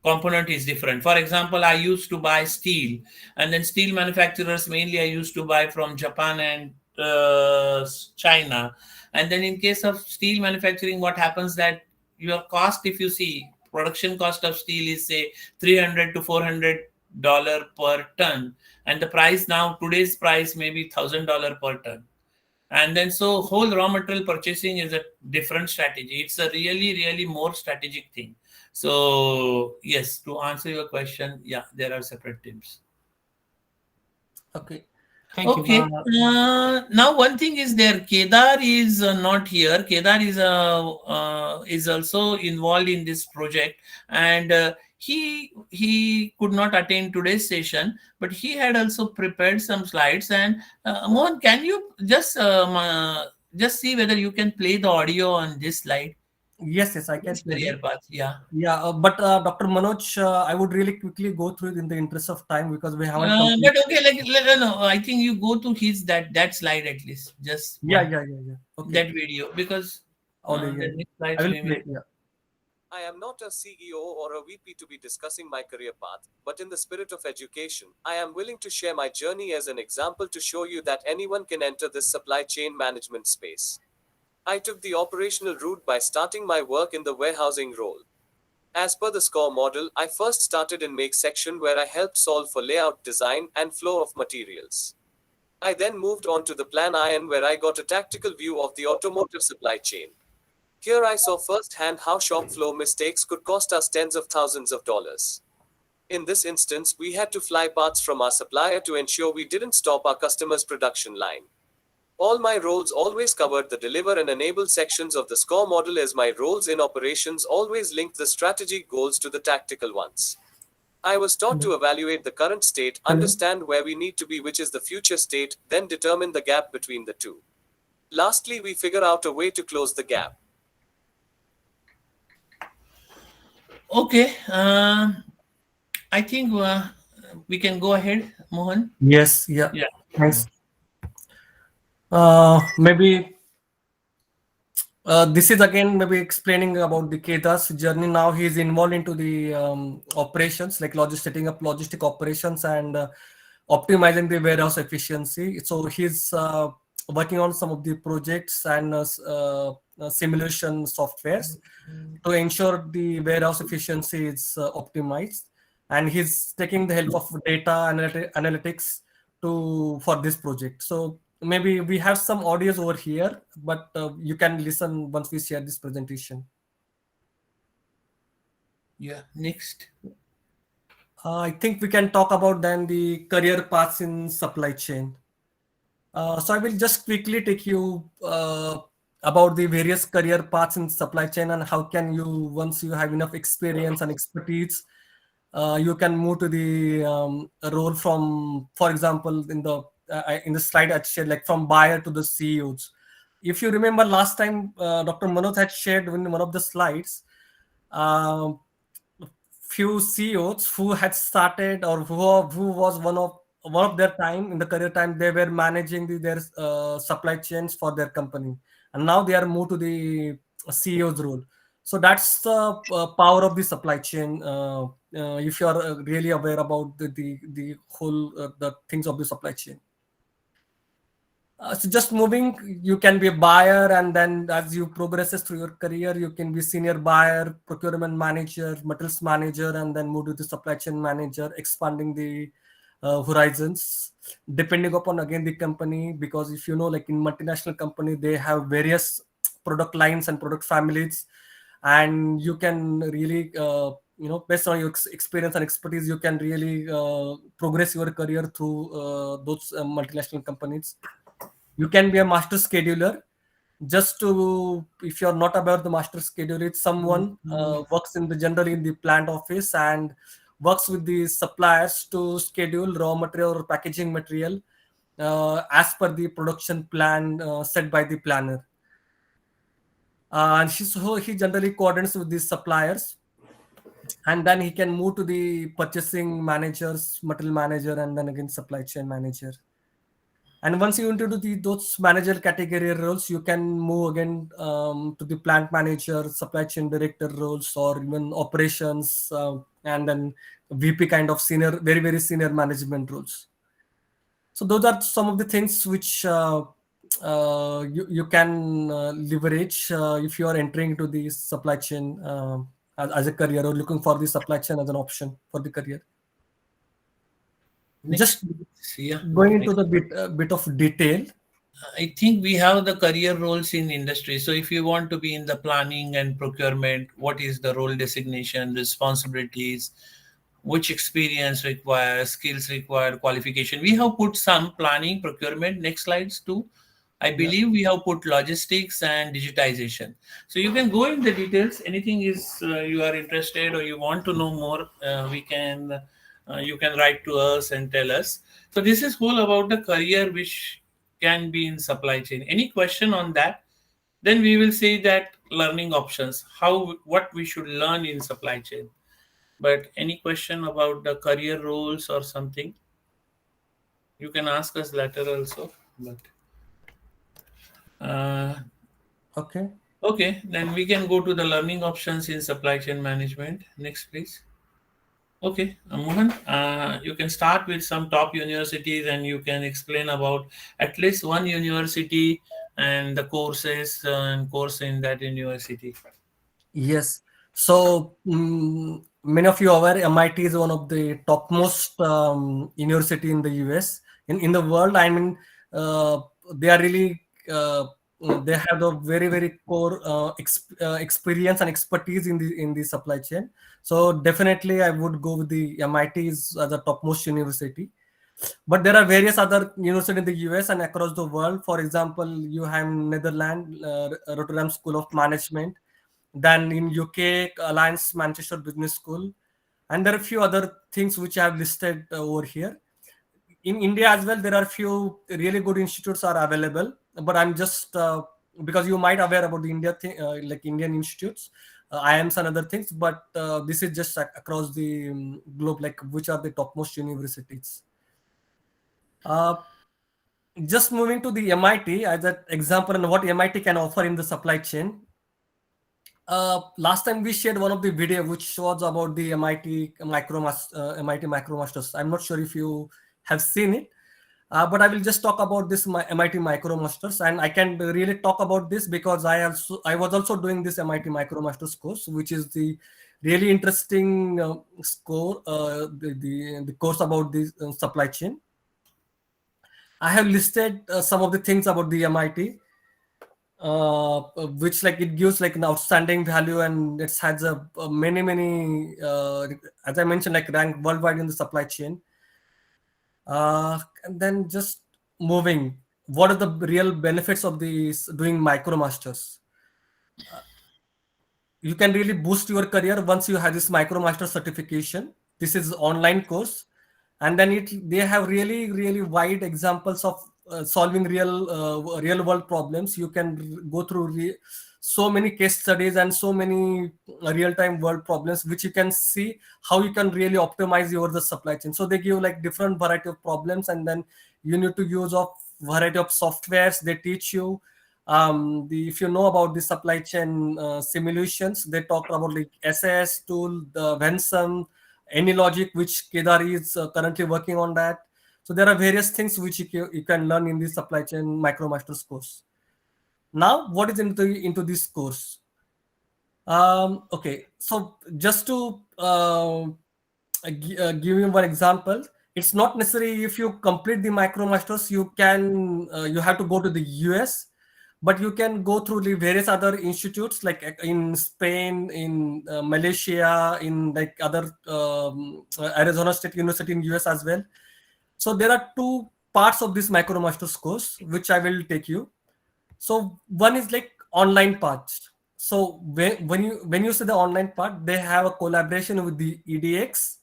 component is different. For example, I used to buy steel, and then steel manufacturers mainly I used to buy from Japan and China. And then in case of steel manufacturing, what happens that your cost, if you see production cost of steel is say $300 to $400 per ton, and the price now, today's price maybe $1,000 per ton. And then so whole raw material purchasing is a different strategy. It's a really more strategic thing. So yes, to answer your question, yeah, there are separate teams. Okay. Thank Okay. you. Now one thing is there. Kedar is not here. Kedar is also involved in this project, and he could not attend today's session, but he had also prepared some slides. And Mohan, can you just see whether you can play the audio on this slide? Yes, I can. This career path, yeah. Yeah, but Dr. Manoj, I would really quickly go through it in the interest of time because we haven't. But okay, no, I think you go to that slide at least. Just Yeah. Okay. that video, because Okay, the next slide I will maybe. play. Yeah. I am not a CEO or a VP to be discussing my career path, but in the spirit of education, I am willing to share my journey as an example to show you that anyone can enter this supply chain management space. I took the operational route by starting my work in the warehousing role. As per the SCORE model, I first started in make section where I helped solve for layout design and flow of materials. I then moved on to the plan IN where I got a tactical view of the automotive supply chain. Here I saw firsthand how shop floor mistakes could cost us tens of thousands of dollars. In this instance, we had to fly parts from our supplier to ensure we didn't stop our customer's production line. All my roles always covered the deliver and enable sections of the SCORE model, as my roles in operations always linked the strategic goals to the tactical ones. I was taught to evaluate the current state, understand where we need to be, which is the future state, then determine the gap between the two. Lastly, we figure out a way to close the gap. Okay, I think we can go ahead, Mohan. Yes. Yeah. Yeah. Thanks. Maybe this is again maybe explaining about the Kedar's journey. Now he is involved into the operations, like setting up logistic operations and optimizing the warehouse efficiency. So he's working on some of the projects and simulation softwares to ensure the warehouse efficiency is optimized, and he's taking the help of data analytics for this project. So maybe we have some audios over here, but you can listen once we share this presentation. Yeah, next. I think we can talk about then the career paths in supply chain. So I will just quickly take you about the various career paths in supply chain and how can you, once you have enough experience and expertise, you can move to the role from, for example, in the slide I shared, like from buyer to the CEOs. If you remember last time, Dr. Manoj had shared in one of the slides, um, few CEOs who had started or who was one of their time in the career time they were managing their supply chains for their company, and now they are moved to the CEO's role. So that's the power of the supply chain. If you are really aware about the whole the things of the supply chain. So just moving, you can be a buyer, and then as you progresses through your career, you can be senior buyer, procurement manager, materials manager, and then move to the supply chain manager, expanding the horizons, depending upon again the company. Because if you know, like in multinational company, they have various product lines and product families, and you can really based on your experience and expertise, you can really progress your career through those multinational companies. You can be a master scheduler. Just to, if you're not about the master scheduler, it's someone works in the generally in the plant office and works with the suppliers to schedule raw material or packaging material as per the production plan set by the planner. And so he generally coordinates with the suppliers, and then he can move to the purchasing managers, material manager, and then again supply chain manager. And once you into those manager category roles, you can move again to the plant manager, supply chain director roles, or even operations, and then VP kind of senior, very, very senior management roles. So those are some of the things which you can leverage if you are entering into the supply chain as a career, or looking for the supply chain as an option for the career. Next. Just Yeah. going into the bit of detail. I think we have the career roles in industry. So if you want to be in the planning and procurement, what is the role designation, responsibilities, which experience required, skills required, qualification. We have put some planning, procurement. Next slides too. I believe we have put logistics and digitization. So you can go in the details. Anything is you are interested or you want to know more, you can write to us and tell us. So this is whole about the career which can be in supply chain. Any question on that? Then we will say that learning options, what we should learn in supply chain. But any question about the career roles or something, you can ask us later also. But Okay. okay, then we can go to the learning options in supply chain management. Next, please. Okay, Mohan, you can start with some top universities and you can explain about at least one university and the courses and course in that university. Yes. So many of you are aware MIT is one of the topmost university in the US, in the world. I mean, they are really they have a very, very core experience and expertise in the supply chain. So definitely, I would go with the MIT as the topmost university. But there are various other universities in the US and across the world. For example, you have Netherlands, Rotterdam School of Management. Then in UK, Alliance Manchester Business School, and there are a few other things which I have listed over here. In India as well, there are few really good institutes are available, but I'm just because you might aware about the India thing, like Indian institutes, IIMs and other things, but this is just across the globe, like which are the topmost universities. Just moving to the MIT as an example and what MIT can offer in the supply chain. Last time we shared one of the video which was about the MIT MicroMasters. I'm not sure if you have seen it, but I will just talk about this MIT MicroMasters, and I can really talk about this because I was also doing this MIT MicroMasters course, which is the really interesting the course about the supply chain. I have listed some of the things about the MIT, which like it gives like an outstanding value, and it has a many as I mentioned, like rank worldwide in the supply chain. And then just moving, what are the real benefits of these doing MicroMasters? You can really boost your career once you have this MicroMaster certification. This is online course, and then they have really wide examples of solving real world problems. You can go through so many case studies and so many real time world problems, which you can see how you can really optimize your the supply chain. So they give like different variety of problems, and then you need to use of variety of softwares. They teach you if you know about the supply chain simulations, they talk about like SAS tool, the Vensim, AnyLogic, which Kedar is currently working on that. So there are various things which you can learn in the supply chain MicroMasters course. Now, what is into this course? Okay, so just to give you one example, it's not necessary if you complete the MicroMasters, you have to go to the US, but you can go through the various other institutes like in Spain, in Malaysia, in like other Arizona State University in US as well. So there are two parts of this MicroMasters course which I will take you. So one is like online part. So when you say the online part, they have a collaboration with the EDX,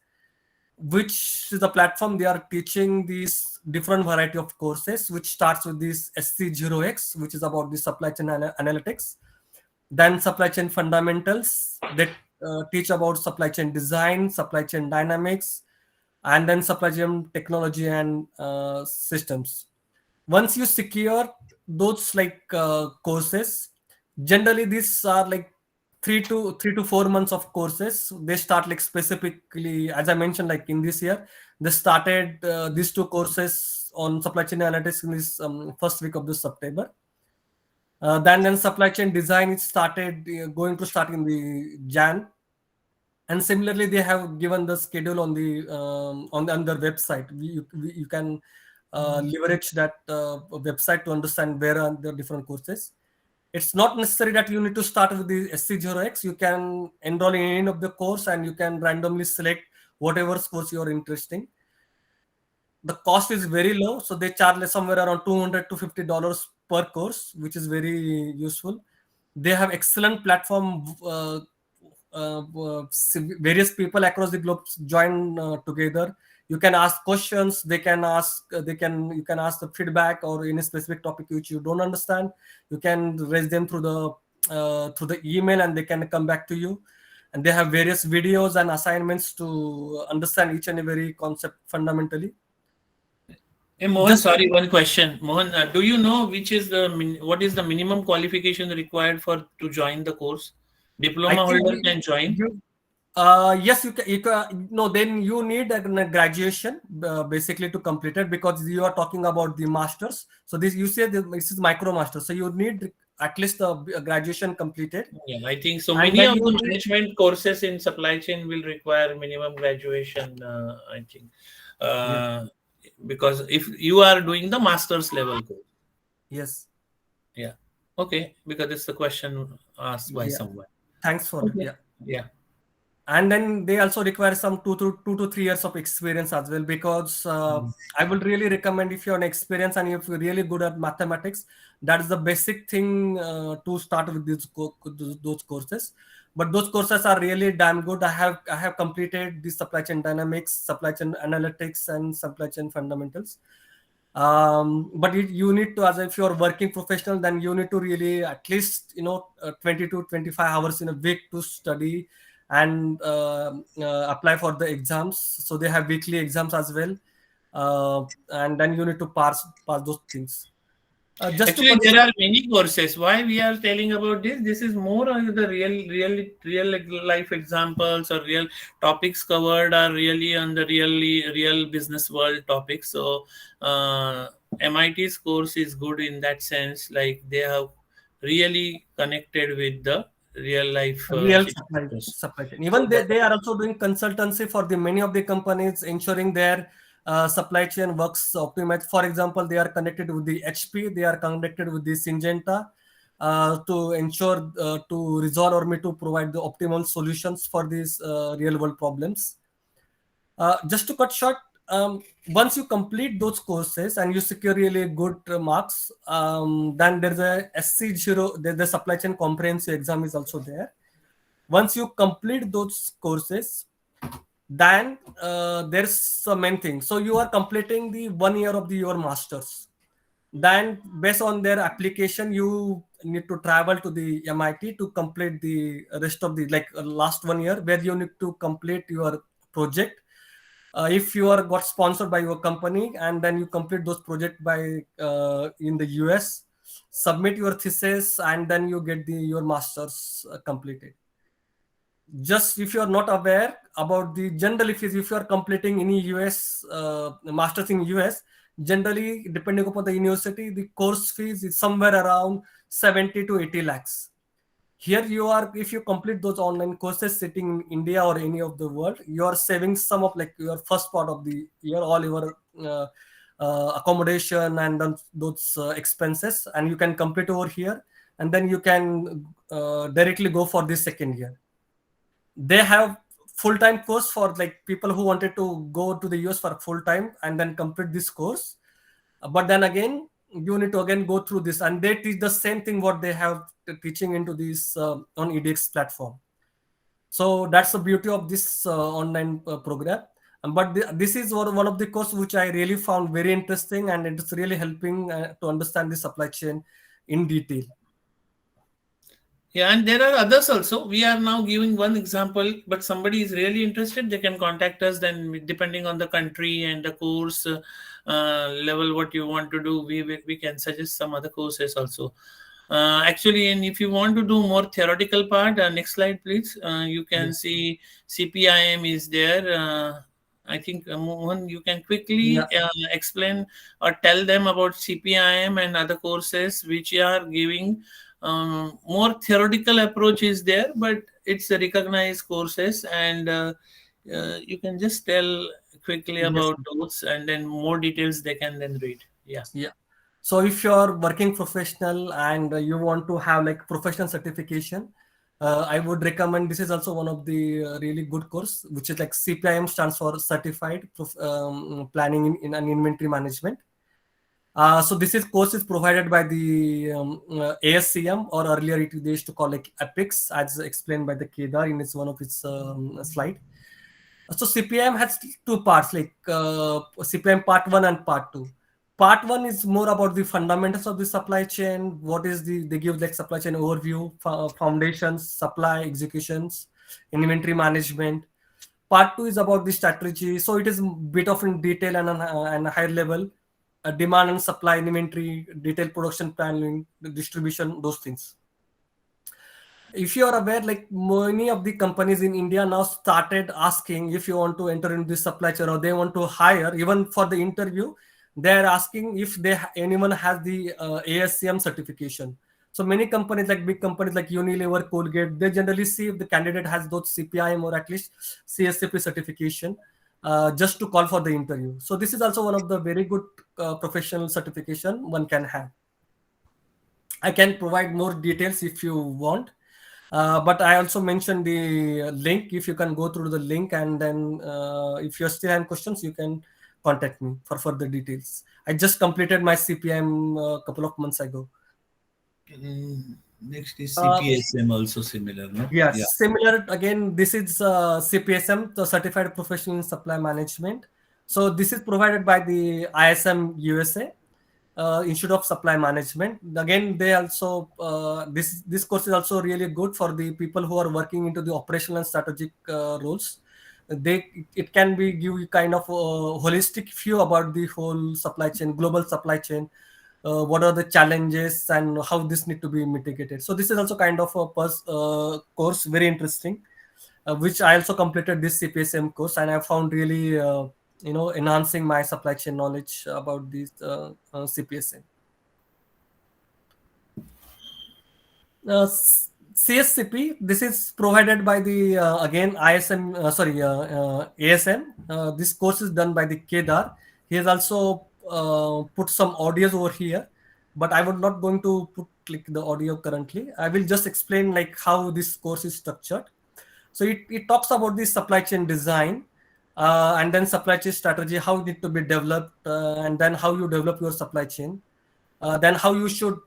which is the platform. They are teaching these different variety of courses, which starts with this SC0X, which is about the supply chain analytics. Then supply chain fundamentals, that teach about supply chain design, supply chain dynamics, and then supply chain technology and systems. Once you secure those like courses, generally these are like 3 to 4 months of courses. They start like specifically, as I mentioned, like in this year, they started these two courses on supply chain analytics in this first week of this September. Then supply chain design, it started going to start in the Jan. And similarly, they have given the schedule on their website. You can leverage that website to understand where are the different courses. It's not necessary that you need to start with the SC0X. You can enroll in any of the course, and you can randomly select whatever course you are interested in. The cost is very low, so they charge somewhere around $200 to $50 per course, which is very useful. They have excellent platform. Various people across the globe join together. You can ask questions. You can ask the feedback or any specific topic which you don't understand. You can raise them through the email, and they can come back to you. And they have various videos and assignments to understand each and every concept fundamentally. Hey Mohan, sorry, one question. Mohan, do you know what is the minimum qualification required to join the course? Diploma holder can join. Yes, you can. No, then you need a graduation basically to complete it, because you are talking about the masters. So this, you say this is MicroMaster, so you need at least a graduation completed. Yeah, I think so. Many of the management courses in supply chain will require minimum graduation. I think because if you are doing the master's level course. Yes. Yeah. Okay. Because it's the question asked by someone. Thanks for it. Yeah. And then they also require some 2 to 3 years of experience as well, because I would really recommend, if you're an experience and if you're really good at mathematics, that is the basic thing to start with those courses. But those courses are really damn good. I have completed the supply chain dynamics, supply chain analytics, and supply chain fundamentals. But you need to, as if you're a working professional, then you need to really at least 20 to 25 hours in a week to study and apply for the exams. So they have weekly exams as well, and then you need to pass those things. Actually, there are many courses. Why we are telling about this? This is more on the real life examples, or real topics covered are really on the real business world topics. So MIT's course is good in that sense. Like they have really connected with the real life supply chain. Even they are also doing consultancy for the many of the companies, ensuring their supply chain works optimized. For example, they are connected with the HP, they are connected with the Syngenta to ensure to resolve or to provide the optimal solutions for these real world problems. Just to cut short, once you complete those courses and you secure really good marks, then there's a SC0, the supply chain comprehensive exam is also there. Once you complete those courses, then there's the main thing. So you are completing the 1 year of your masters. Then based on their application, you need to travel to the MIT to complete the rest of the last 1 year, where you need to complete your project. If you are got sponsored by your company, and then you complete those projects by in the US, submit your thesis, and then you get your masters completed. Just if you are not aware about the general fees, if you are completing any US masters in US, generally depending upon the university, the course fees is somewhere around 70 to 80 lakhs. Here you are, if you complete those online courses sitting in India or any of the world, you are saving some of your first part of the year, all your accommodation and those expenses, and you can complete over here, and then you can directly go for the second year. They have full-time course for people who wanted to go to the US for full-time and then complete this course. But then again, you need to again go through this, and they teach the same thing what they have teaching into this on edX platform. So that's the beauty of this online program. But this is one of the courses which I really found very interesting, and it's really helping to understand the supply chain in detail. Yeah, and there are others also. We are now giving one example, but somebody is really interested, they can contact us. Then, depending on the country and the course level, what you want to do, we can suggest some other courses also. Actually, and if you want to do more theoretical part, next slide, please. You can see CPIM is there. I think Mohan, you can quickly explain or tell them about CPIM and other courses which are giving. More theoretical approach is there, but it's a recognized courses, and you can just tell quickly about those, and then more details they can then read. Yeah. So if you're working professional and you want to have professional certification, I would recommend, this is also one of the really good course, which is CPIM stands for Certified Planning in and Inventory Management. So this course is provided by the ASCM, or earlier they used to call EPICS, as explained by the Kedar in one of its slide. So CPIM has two parts, CPIM part 1 and part 2. Part 1 is more about the fundamentals of the supply chain. What is they give supply chain overview, foundations, supply executions, inventory management. Part 2 is about the strategy. So it is a bit of in detail and higher level. Demand and supply, inventory, detailed production planning, distribution, those things. If you are aware, many of the companies in India now started asking if you want to enter into the supply chain or they want to hire, even for the interview, they're asking if anyone has the ASCM certification. So many companies, big companies like Unilever, Colgate, they generally see if the candidate has those CPIM or at least CSCP certification. Just to call for the interview. So this is also one of the very good professional certification one can have. I can provide more details if you want, but I also mentioned the link. If you can go through the link, and then if you still have questions, you can contact me for further details. I just completed my CPIM a couple of months ago. Next is CPSM, also similar, no? Yes, yeah. Similar. Again, this is CPSM, the Certified Professional in Supply Management. So this is provided by the ISM USA, Institute of Supply Management. Again, they also this course is also really good for the people who are working into the operational and strategic roles. It can give you kind of a holistic view about the whole supply chain, global supply chain. What are the challenges and how this need to be mitigated. So this is also kind of a course, very interesting, which I also completed this CPSM course, and I found really enhancing my supply chain knowledge about this CPSM. CSCP, this is provided by the again ISM, ASM. This course is done by the Kedar. He has also put some audios over here, but I would not going to put like the audio currently. I will just explain like how this course is structured. So it talks about the supply chain design, and then supply chain strategy, how it need to be developed, and then how you develop your supply chain, then how you should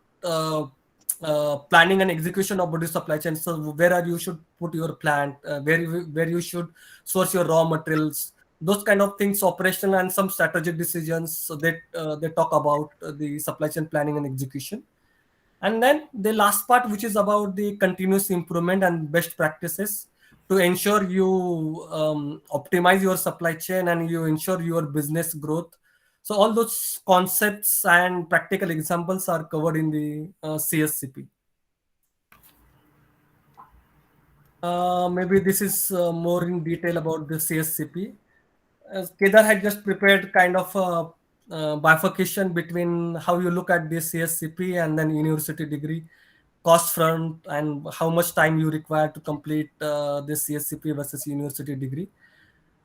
planning and execution of the supply chain. So where are you should put your plant, where you should source your raw materials, those kind of things, operational and some strategic decisions. So they talk about the supply chain planning and execution. And then the last part, which is about the continuous improvement and best practices to ensure you optimize your supply chain and you ensure your business growth. So all those concepts and practical examples are covered in the CSCP. Maybe this is more in detail about the CSCP. As Kedar had just prepared kind of a bifurcation between how you look at the CSCP and then university degree, cost front, and how much time you require to complete this CSCP versus university degree.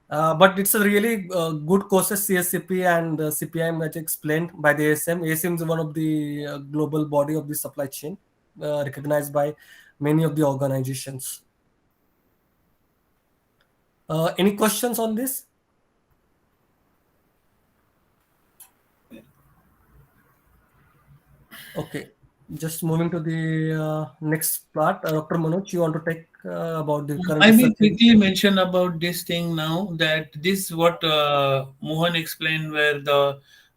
But it's a really good courses, CSCP and CPIM, that explained by the ASM. ASM is one of the global body of the supply chain, recognized by many of the organizations. Any questions on this? Okay, just moving to the next part. Dr. Manoj, you want to take about the current I will research? quickly mention about this thing now, that this what Mohan explained, where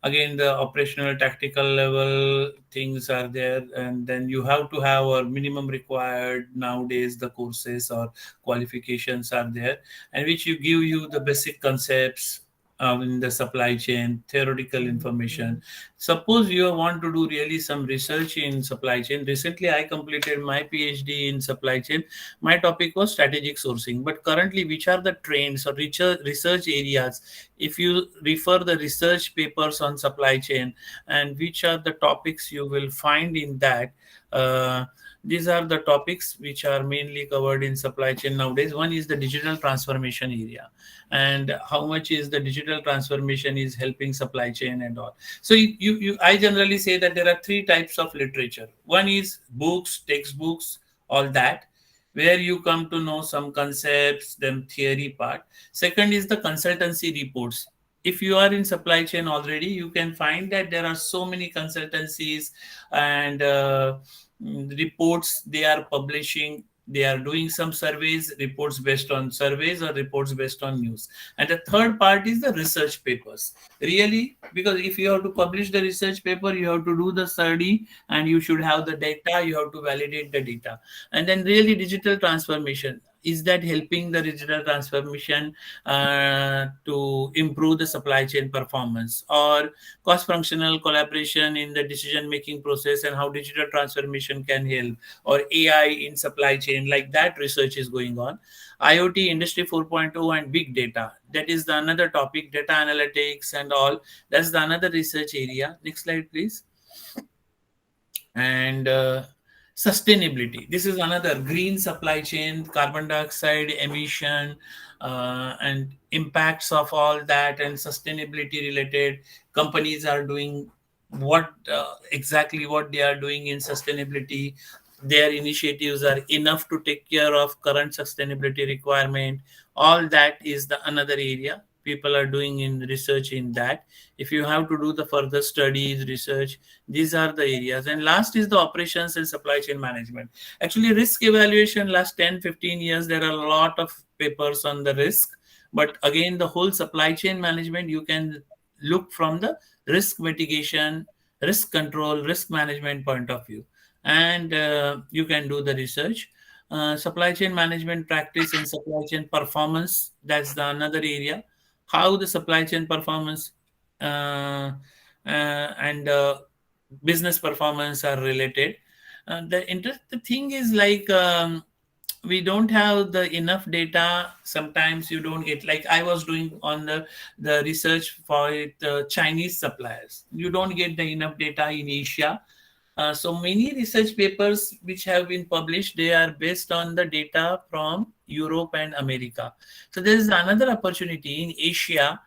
again the operational tactical level things are there, and then you have to have a minimum required nowadays, the courses or qualifications are there, and which you give you the basic concepts in the supply chain, theoretical information. Suppose you want to do really some research in supply chain. Recently I completed my PhD in supply chain. My topic was strategic sourcing, but currently which are the trends or research areas, if you refer the research papers on supply chain, and which are the topics you will find in that, these are the topics which are mainly covered in supply chain nowadays. One is the digital transformation area, and how much is the digital transformation is helping supply chain and all. So I generally say that there are three types of literature. One is books, textbooks, all that, where you come to know some concepts, then theory part. Second is the consultancy reports. If you are in supply chain already, you can find that there are so many consultancies and reports they are publishing. They are doing some surveys, reports based on surveys or reports based on news. And the third part is the research papers. Really, because if you have to publish the research paper, you have to do the study and you should have the data, you have to validate the data. And then really digital transformation. Is that helping the digital transformation to improve the supply chain performance, or cross-functional collaboration in the decision-making process and how digital transformation can help, or AI in supply chain, like that research is going on. IoT, Industry 4.0 and big data. That is the another topic, data analytics and all. That's the another research area. Next slide, please. And sustainability. This is another green supply chain, carbon dioxide emission, and impacts of all that, and sustainability related. Companies are doing exactly what they are doing in sustainability. Their initiatives are enough to take care of current sustainability requirement. All that is the another area people are doing in research in that. If you have to do the further studies, research, these are the areas. And last is the operations and supply chain management. Actually, risk evaluation, last 10-15 years, there are a lot of papers on the risk. But again, the whole supply chain management, you can look from the risk mitigation, risk control, risk management point of view. And you can do the research. Supply chain management practice and supply chain performance, that's the another area. How the supply chain performance and business performance are related. The thing is like we don't have the enough data. Sometimes you don't get, like I was doing on the research for the Chinese suppliers. You don't get the enough data in Asia. So many research papers which have been published, they are based on the data from Europe and America. So there is another opportunity in Asia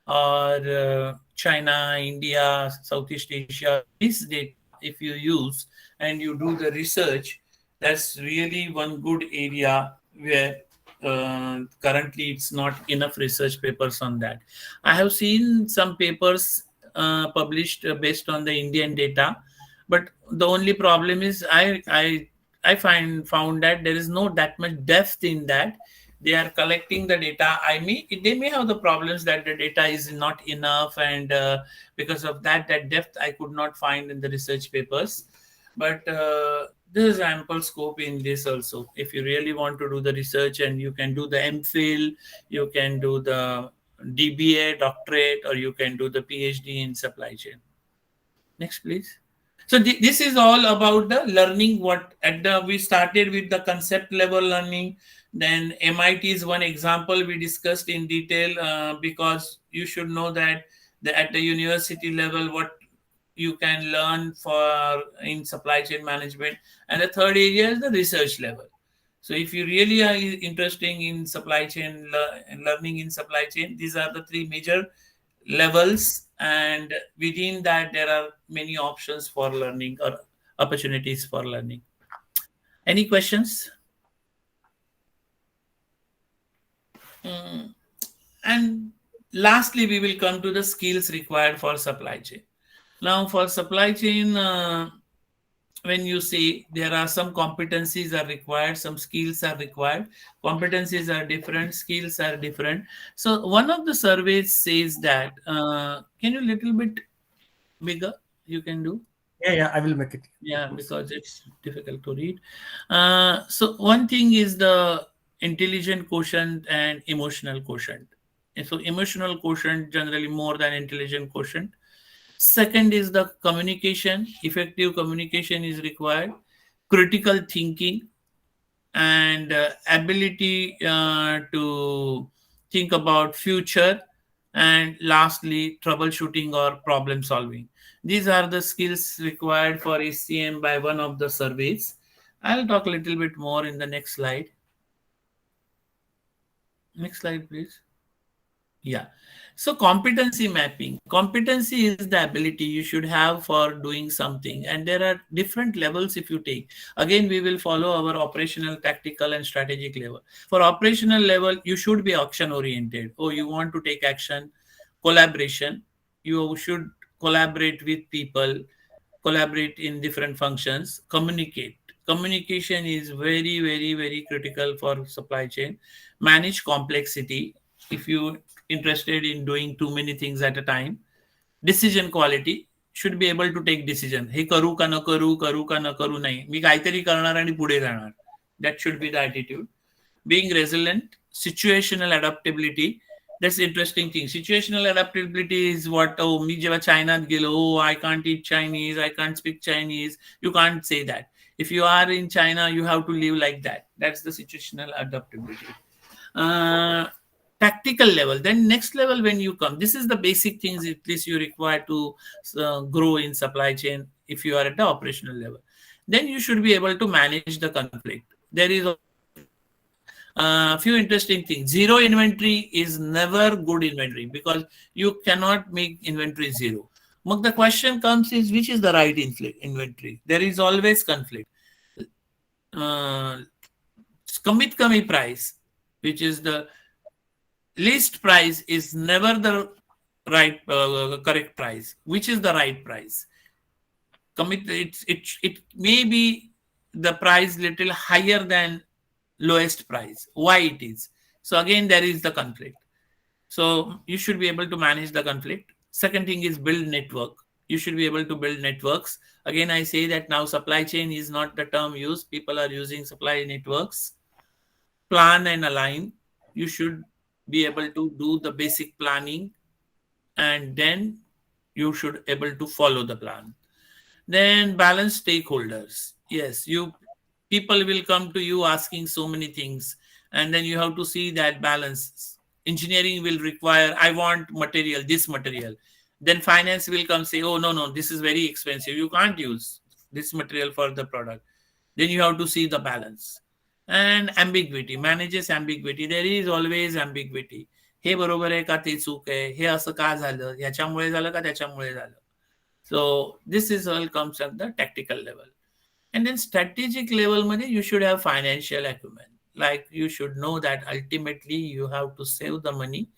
or China, India, Southeast Asia. This data, if you use and you do the research, that's really one good area where currently it's not enough research papers on that. I have seen some papers published based on the Indian data, but the only problem is I found that there is no that much depth in that. They are collecting the data. They may have the problems that the data is not enough, and because of that, that depth I could not find in the research papers. But there is ample scope in this also. If you really want to do the research, and you can do the MPhil, you can do the DBA, doctorate, or you can do the PhD in supply chain. Next, please. So this is all about the learning. We started with the concept level learning. Then MIT is one example we discussed in detail, because you should know that at the university level what you can learn for in supply chain management. And the third area is the research level. So if you really are interested in supply chain learning in supply chain, these are the three major levels, and within that there are many options for learning or opportunities for learning. Any questions? And lastly, we will come to the skills required for supply chain. Now for supply chain, when you say there are some competencies are required, some skills are required, competencies are different, skills are different. So one of the surveys says that, can you little bit bigger you can do? Yeah, I will make it. Yeah, because it's difficult to read. So one thing is the intelligent quotient and emotional quotient. And so emotional quotient generally more than intelligent quotient. Second is the communication. Effective communication is required. Critical thinking and ability to think about future. And lastly, troubleshooting or problem solving. These are the skills required for HCM by one of the surveys. I'll talk a little bit more in the next slide. Next slide, please. Yeah. So competency mapping. Competency is the ability you should have for doing something. And there are different levels if you take. Again, we will follow our operational, tactical, and strategic level. For operational level, you should be action oriented. Oh, you want to take action. Collaboration. You should collaborate with people, collaborate in different functions, communicate. Communication is very, very, very critical for supply chain. Manage complexity. If you interested in doing too many things at a time. Decision quality, should be able to take decision. हे करू का न करू, करू का न करू नाही. मी काहीतरी करणार आणि पुढे जाणार. That should be the attitude. Being resilient, situational adaptability. That's interesting thing. Situational adaptability is what, oh, मी जेव्हा चायनात गेलो, oh, I can't eat Chinese, I can't speak Chinese. You can't say that. If you are in China, you have to live like that. That's the situational adaptability. Tactical level. Then next level when you come, this is the basic things at least you require to grow in supply chain if you are at the operational level. Then you should be able to manage the conflict. There is a few interesting things. Zero inventory is never good inventory because you cannot make inventory zero. But the question comes is which is the right inventory? There is always conflict. Kamit kami price, which is the least price, is never the right correct price. Which is the right price? It may be the price little higher than lowest price. Why it is? So again, there is the conflict. So you should be able to manage the conflict. Second thing is build network. You should be able to build networks. Again, I say that now supply chain is not the term used. People are using supply networks. Plan and align. You should be able to do the basic planning, and then you should able to follow the plan. Then balance stakeholders. Yes, people will come to you asking so many things, and then you have to see that balance. Engineering will require, I want material, this material. Then finance will come say, oh, no, this is very expensive. You can't use. this material for the product. Then you have to see the balance. And ambiguity, manages ambiguity. There is always ambiguity. हे बरोबर आहे का ते चूक आहे, हे असं का झालं, ह्याच्यामुळे झालं का त्याच्यामुळे झालं. So this is all comes at the tactical level. And then strategic level मध्ये you should have financial acumen. Like you should know that ultimately you have to save the money.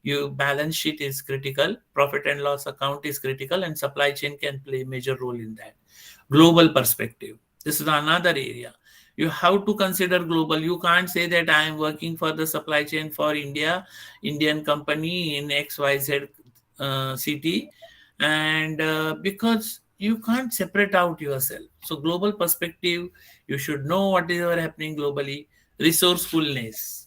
Your balance sheet is critical, profit and loss account is critical, and supply chain can play a major role in that. Global perspective. This is another area. You have to consider global. You can't say that I am working for the supply chain for Indian company in XYZ city, and because you can't separate out yourself. So global perspective, you should know what is happening globally. Resourcefulness.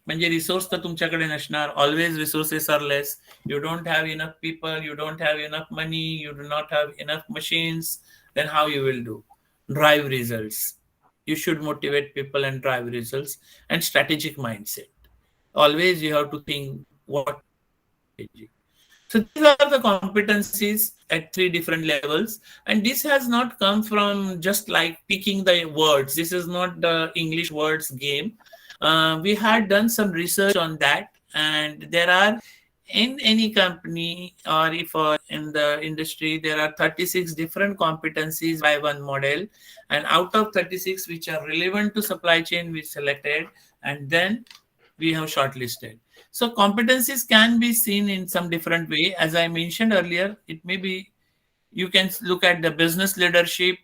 म्हणजे resource तर तुमच्याकडे नसणार. Always resources are less. You don't have enough people, you don't have enough money, you do not have enough machines. Then how you will do? Drive results. You should motivate people and drive results. And strategic mindset. Always you have to think what. So these are the competencies at 3 different levels. And this has not come from just like picking the words. This is not the English words game. We had done some research on that, and there are in any company or if in the industry, there are 36 different competencies by one model, and out of 36 which are relevant to supply chain, we selected, and then we have shortlisted. So competencies can be seen in some different way. As I mentioned earlier, it may be, you can look at the business leadership,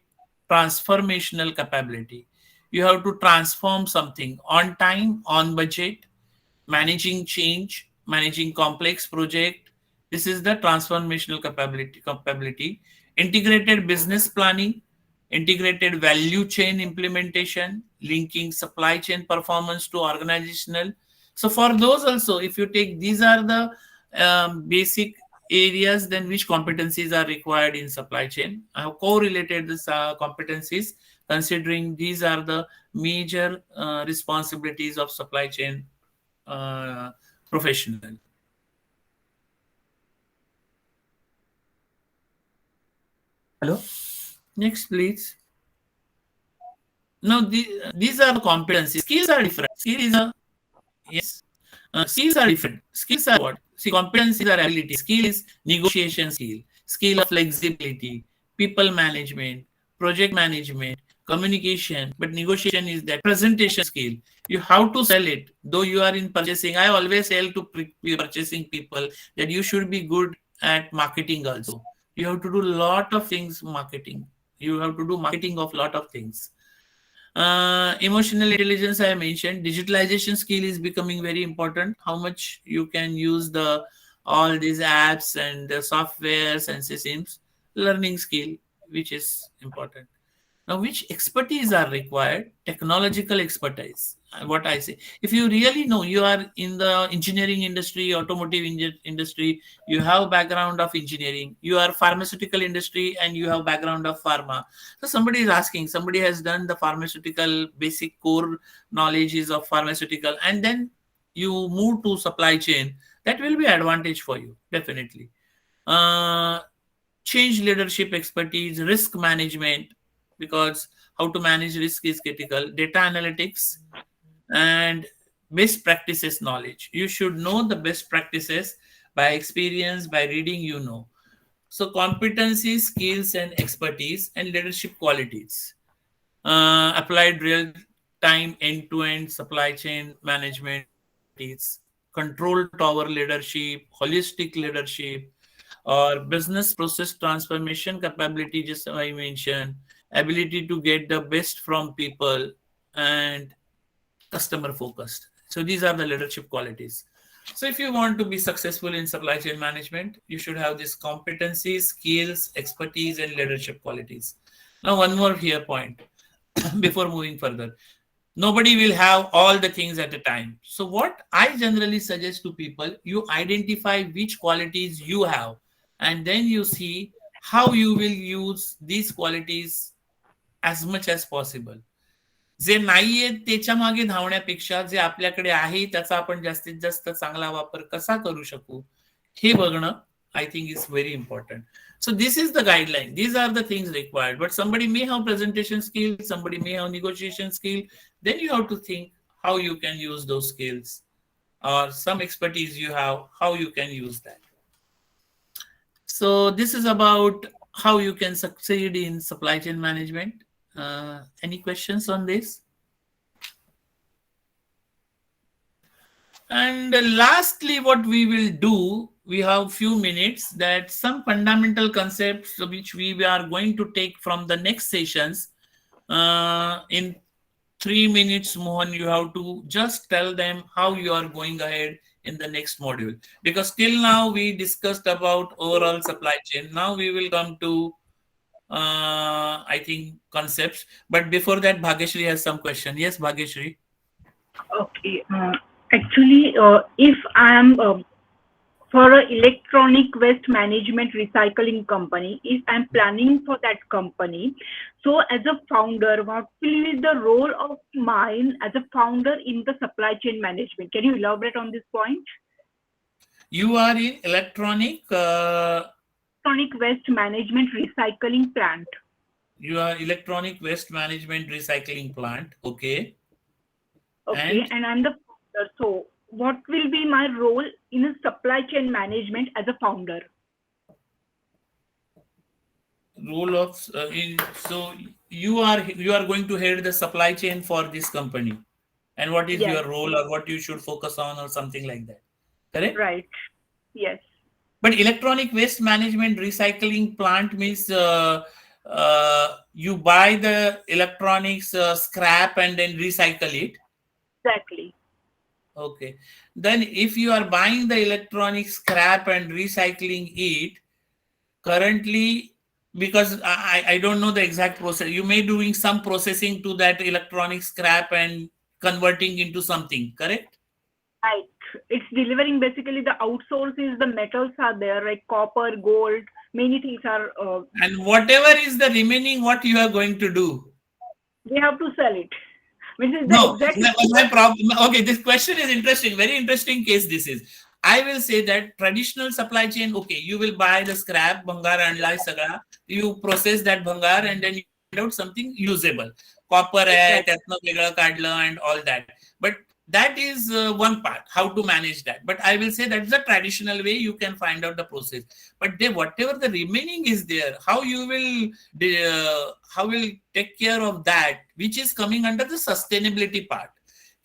transformational capability. You have to transform something on time, on budget, managing change, managing complex project. This is the transformational capability. Integrated business planning, integrated value chain implementation, linking supply chain performance to organizational. So for those also, if you take, these are the basic areas, then which competencies are required in supply chain. I have correlated these competencies, considering these are the major responsibilities of supply chain professional. Hello? Next, please. Now, these are competencies. Skills are different. Skills are different. Skills are what? See, competencies are ability. Skill is negotiation skill, skill of flexibility, people management, project management, communication. But negotiation is that presentation skill. You have to sell it. Though you are in purchasing, I always tell to purchasing people that you should be good at marketing also. You have to do a lot of things marketing. You have to do marketing of lot of things. Emotional intelligence, I mentioned. Digitalization skill is becoming very important. How much you can use all these apps and the softwares and systems. Learning skill, which is important. Now, which expertise are required? Technological expertise. What I say, if you really know, you are in the engineering industry, automotive industry, you have background of engineering, you are pharmaceutical industry and you have background of pharma. So somebody is asking, somebody has done the pharmaceutical basic core knowledges of pharmaceutical, and then you move to supply chain. That will be advantage for you, definitely. Change leadership expertise, risk management, because how to manage risk is critical. Data analytics and best practices knowledge. You should know the best practices by experience, by reading, you know. So competencies, skills, and expertise, and leadership qualities. Applied real-time end-to-end supply chain management, control tower leadership, holistic leadership, or business process transformation capability, just I mentioned, ability to get the best from people, and customer focused. So these are the leadership qualities. So if you want to be successful in supply chain management, you should have these competencies, skills, expertise, and leadership qualities. Now, one more here point before moving further. Nobody will have all the things at a time. So what I generally suggest to people, you identify which qualities you have, and then you see how you will use these qualities as much as possible. जे नाहीये त्याच्या मागे धावण्यापेक्षा जे आपल्याकडे आहे त्याचा आपण जास्तीत जास्त चांगला वापर कसा करू शकू हे बघणं, I think is very important. So this is the guideline. These are the things required. But somebody may have presentation skills, somebody may have negotiation skill. Then you have to think how you can use those skills, or some expertise you have, how you can use that. So this is about how you can succeed in supply chain management. Any questions on this? And lastly, what we will do, we have few minutes, that some fundamental concepts which we are going to take from the next sessions. In 3 minutes, Mohan, you have to just tell them how you are going ahead in the next module. Because till now we discussed about overall supply chain. Now we will come to, I think, concepts. But before that, Bhagyashree has some question. Yes, Bhagyashree. Okay. Actually, if I am for an electronic waste management recycling company, if I'm planning for that company, so as a founder, what will be the role of mine as a founder in the supply chain management? Can you elaborate on this point? You are in electronic Waste management recycling plant. You are electronic waste management recycling plant. Okay. Okay, and I'm the founder. So what will be my role in a supply chain management as a founder? Role of so you are going to head the supply chain for this company, and what is your role, or what you should focus on, or something like that, correct? Right. Yes. But electronic waste management recycling plant means you buy the electronics scrap and then recycle it. Exactly. Okay. Then if you are buying the electronic scrap and recycling it, currently, because I don't know the exact process, you may doing some processing to that electronic scrap and converting into something, correct? Right. It's delivering basically the outsource is the metals are there, like copper, gold, many things are. And whatever is the remaining, what you are going to do? We have to sell it. Which is No, the exact my problem. Okay, this question is interesting. Very interesting case this is. I will say that traditional supply chain, okay, you will buy the scrap, bhangar and sagra, you process that bhangar and then you find out something usable. Copper hai, त्यातनं वेगळं काढलं and all that. But that is one part, how to manage that. But I will say that's the traditional way you can find out the process. But then whatever the remaining is there, how you will take care of that, which is coming under the sustainability part,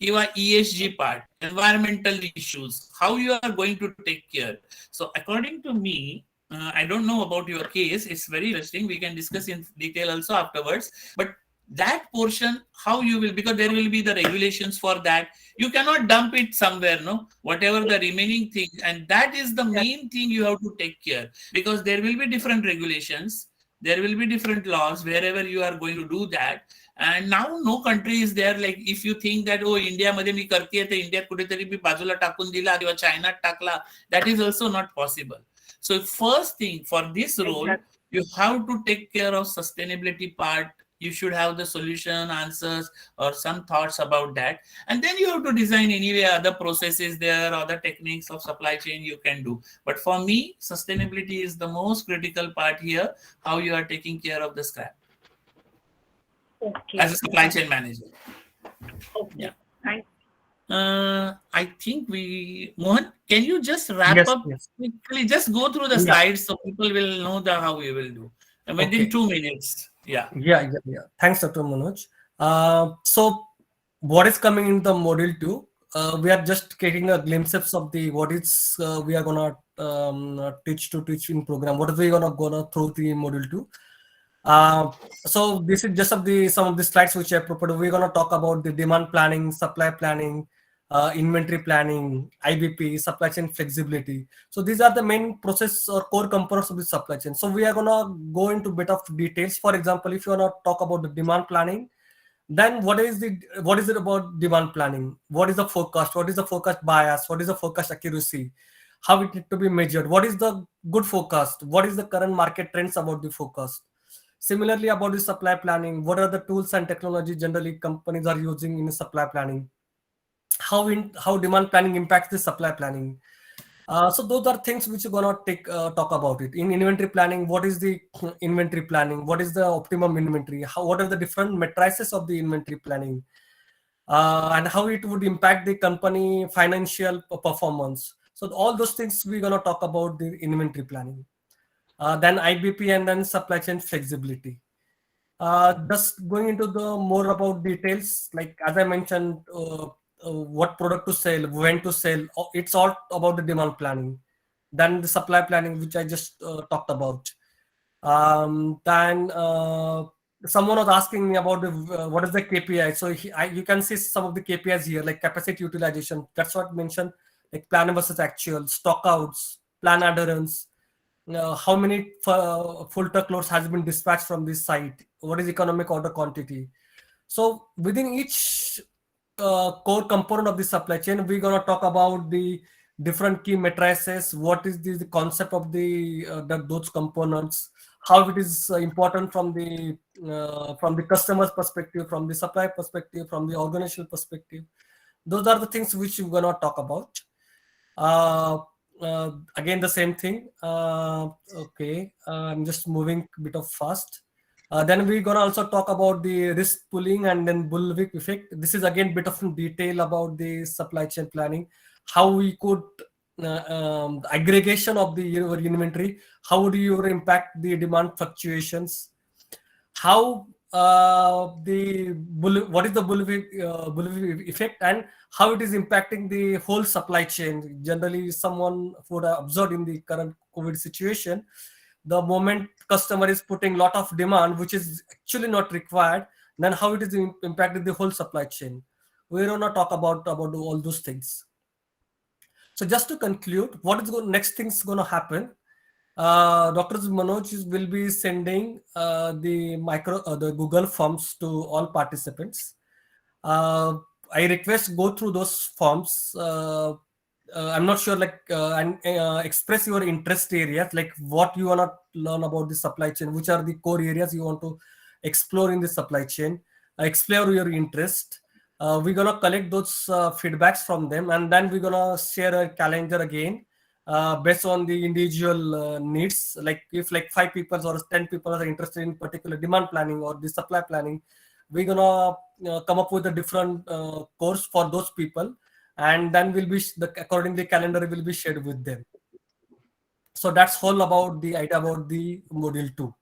or ESG part, environmental issues, how you are going to take care. So according to me, I don't know about your case. It's very interesting. We can discuss in detail also afterwards. But that portion, how you will, because there will be the regulations for that. You cannot dump it somewhere, no? Whatever the remaining thing, and that is the main thing you have to take care, because there will be different regulations, there will be different laws wherever you are going to do that. And now no country is there, like if you think that, oh, India मध्ये मी करतेय तर इंडियात कुठेतरी मी बाजूला टाकून दिला किंवा चायनात टाकला, that is also not possible. So first thing for this role, you have to take care of sustainability part. You should have the solution, answers, or some thoughts about that. And then you have to design anyway other processes there, other techniques of supply chain you can do. But for me, sustainability is the most critical part here, how you are taking care of the scrap. Okay. As a supply chain manager. Okay. Yeah. Thanks. I think Mohan, can you just wrap up quickly? Just go through the slides so people will know how we will do. And within 2 minutes. Yeah. Thanks, Dr. Manoj. So what is coming in the module 2? We are just getting a glimpses of the what is we are gonna teach in program. What are we gonna through the module 2? So this is just some of the slides which I prepared. We're gonna talk about the demand planning, supply planning, inventory planning, IBP, supply chain flexibility. So these are the main process or core components of the supply chain. So we are gonna go into a bit of details. For example, if you wanna talk about the demand planning, then what is it about demand planning? What is the forecast? What is the forecast bias? What is the forecast accuracy? How it need to be measured? What is the good forecast? What is the current market trends about the forecast? Similarly, about the supply planning, what are the tools and technology generally companies are using in supply planning? How demand planning impacts the supply planning? So those are things which we're gonna talk about it. In inventory planning, what is the inventory planning? What is the optimum inventory? What are the different matrices of the inventory planning? And how it would impact the company financial performance. So all those things we're gonna talk about the inventory planning. Then IBP and then supply chain flexibility. Just going into the more about details, like as I mentioned, what product to sell, when to sell, it's all about the demand planning. Then the supply planning, which I just talked about. Then someone was asking me about what is the KPI. So you can see some of the KPIs here, like capacity utilization. That's what I mentioned, like plan versus actual, stock outs, plan adherence, how many full truckloads has been dispatched from this site, what is economic order quantity. So within each core component of the supply chain, we're going to talk about the different key matrices, what is the concept of those components, how it is important from the customer's perspective, from the supply perspective, from the organizational perspective. Those are the things which we're going to talk about. Again, the same thing. Okay, I'm just moving a bit of fast. Then we're gonna also talk about the risk pooling and then bullwhip effect. This is again bit of detail about the supply chain planning, how we could aggregation of your inventory, how would you impact the demand fluctuations, how what is the bullwhip effect and how it is impacting the whole supply chain. Generally, someone would have observed in the current COVID situation, the moment customer is putting lot of demand which is actually not required, then how it is impacting the whole supply chain. We're going to talk about all those things. So just to conclude, what is next things going to happen? Dr. Manoj will be sending the Google Forms to all participants. I request go through those forms. I'm not sure, and express your interest areas, like what you want to learn about the supply chain, which are the core areas you want to explore in the supply chain, explore your interest. We're gonna collect those feedbacks from them, and then we're gonna share a calendar again based on the individual needs. Like if 5 people or 10 people are interested in particular demand planning or the supply planning, we're gonna come up with a different course for those people, and then accordingly calendar will be shared with them. So that's all about the idea about the module 2.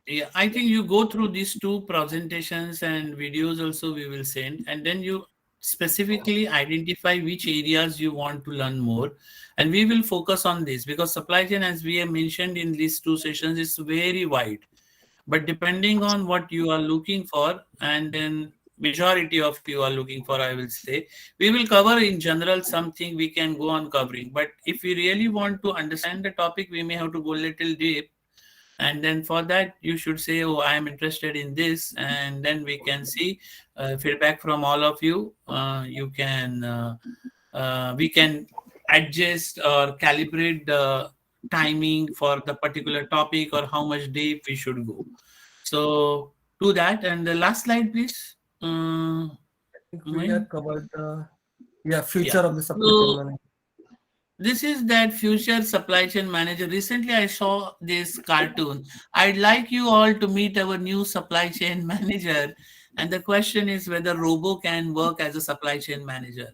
Yeah, I think you go through these 2 presentations and videos also we will send, and then you specifically identify which areas you want to learn more, and we will focus on this, because supply chain, as we have mentioned in these 2 sessions, is very wide. But depending on what you are looking for, and then majority of you are looking for, I will say, we will cover in general something we can go on covering. But if we really want to understand the topic, we may have to go a little deep. And then for that, you should say, oh, I am interested in this. And then we can see feedback from all of you. We can adjust or calibrate the timing for the particular topic or how much deep we should go. So do that. And the last slide, please. I think we have covered the future of the supply chain manager. This is that future supply chain manager. Recently, I saw this cartoon. I'd like you all to meet our new supply chain manager. And the question is whether Robo can work as a supply chain manager.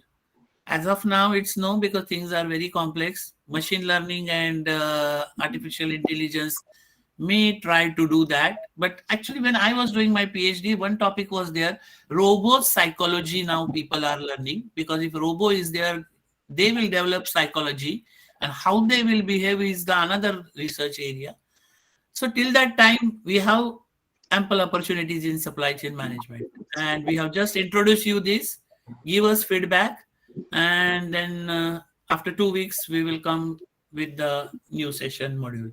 As of now, it's no, because things are very complex. Machine learning and artificial intelligence may try to do that. But actually, when I was doing my PhD, one topic was there. Robo psychology now people are learning, because if Robo is there, they will develop psychology, and how they will behave is another research area. So till that time, we have ample opportunities in supply chain management. And we have just introduced you this, give us feedback, and then after 2 weeks, we will come with the new session module.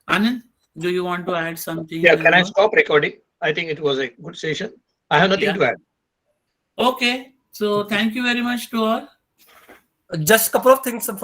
Anand, do you want to add something? Yeah, can I stop recording? I think it was a good session. I have nothing to add. Okay. So thank you very much to all. Just a couple of things from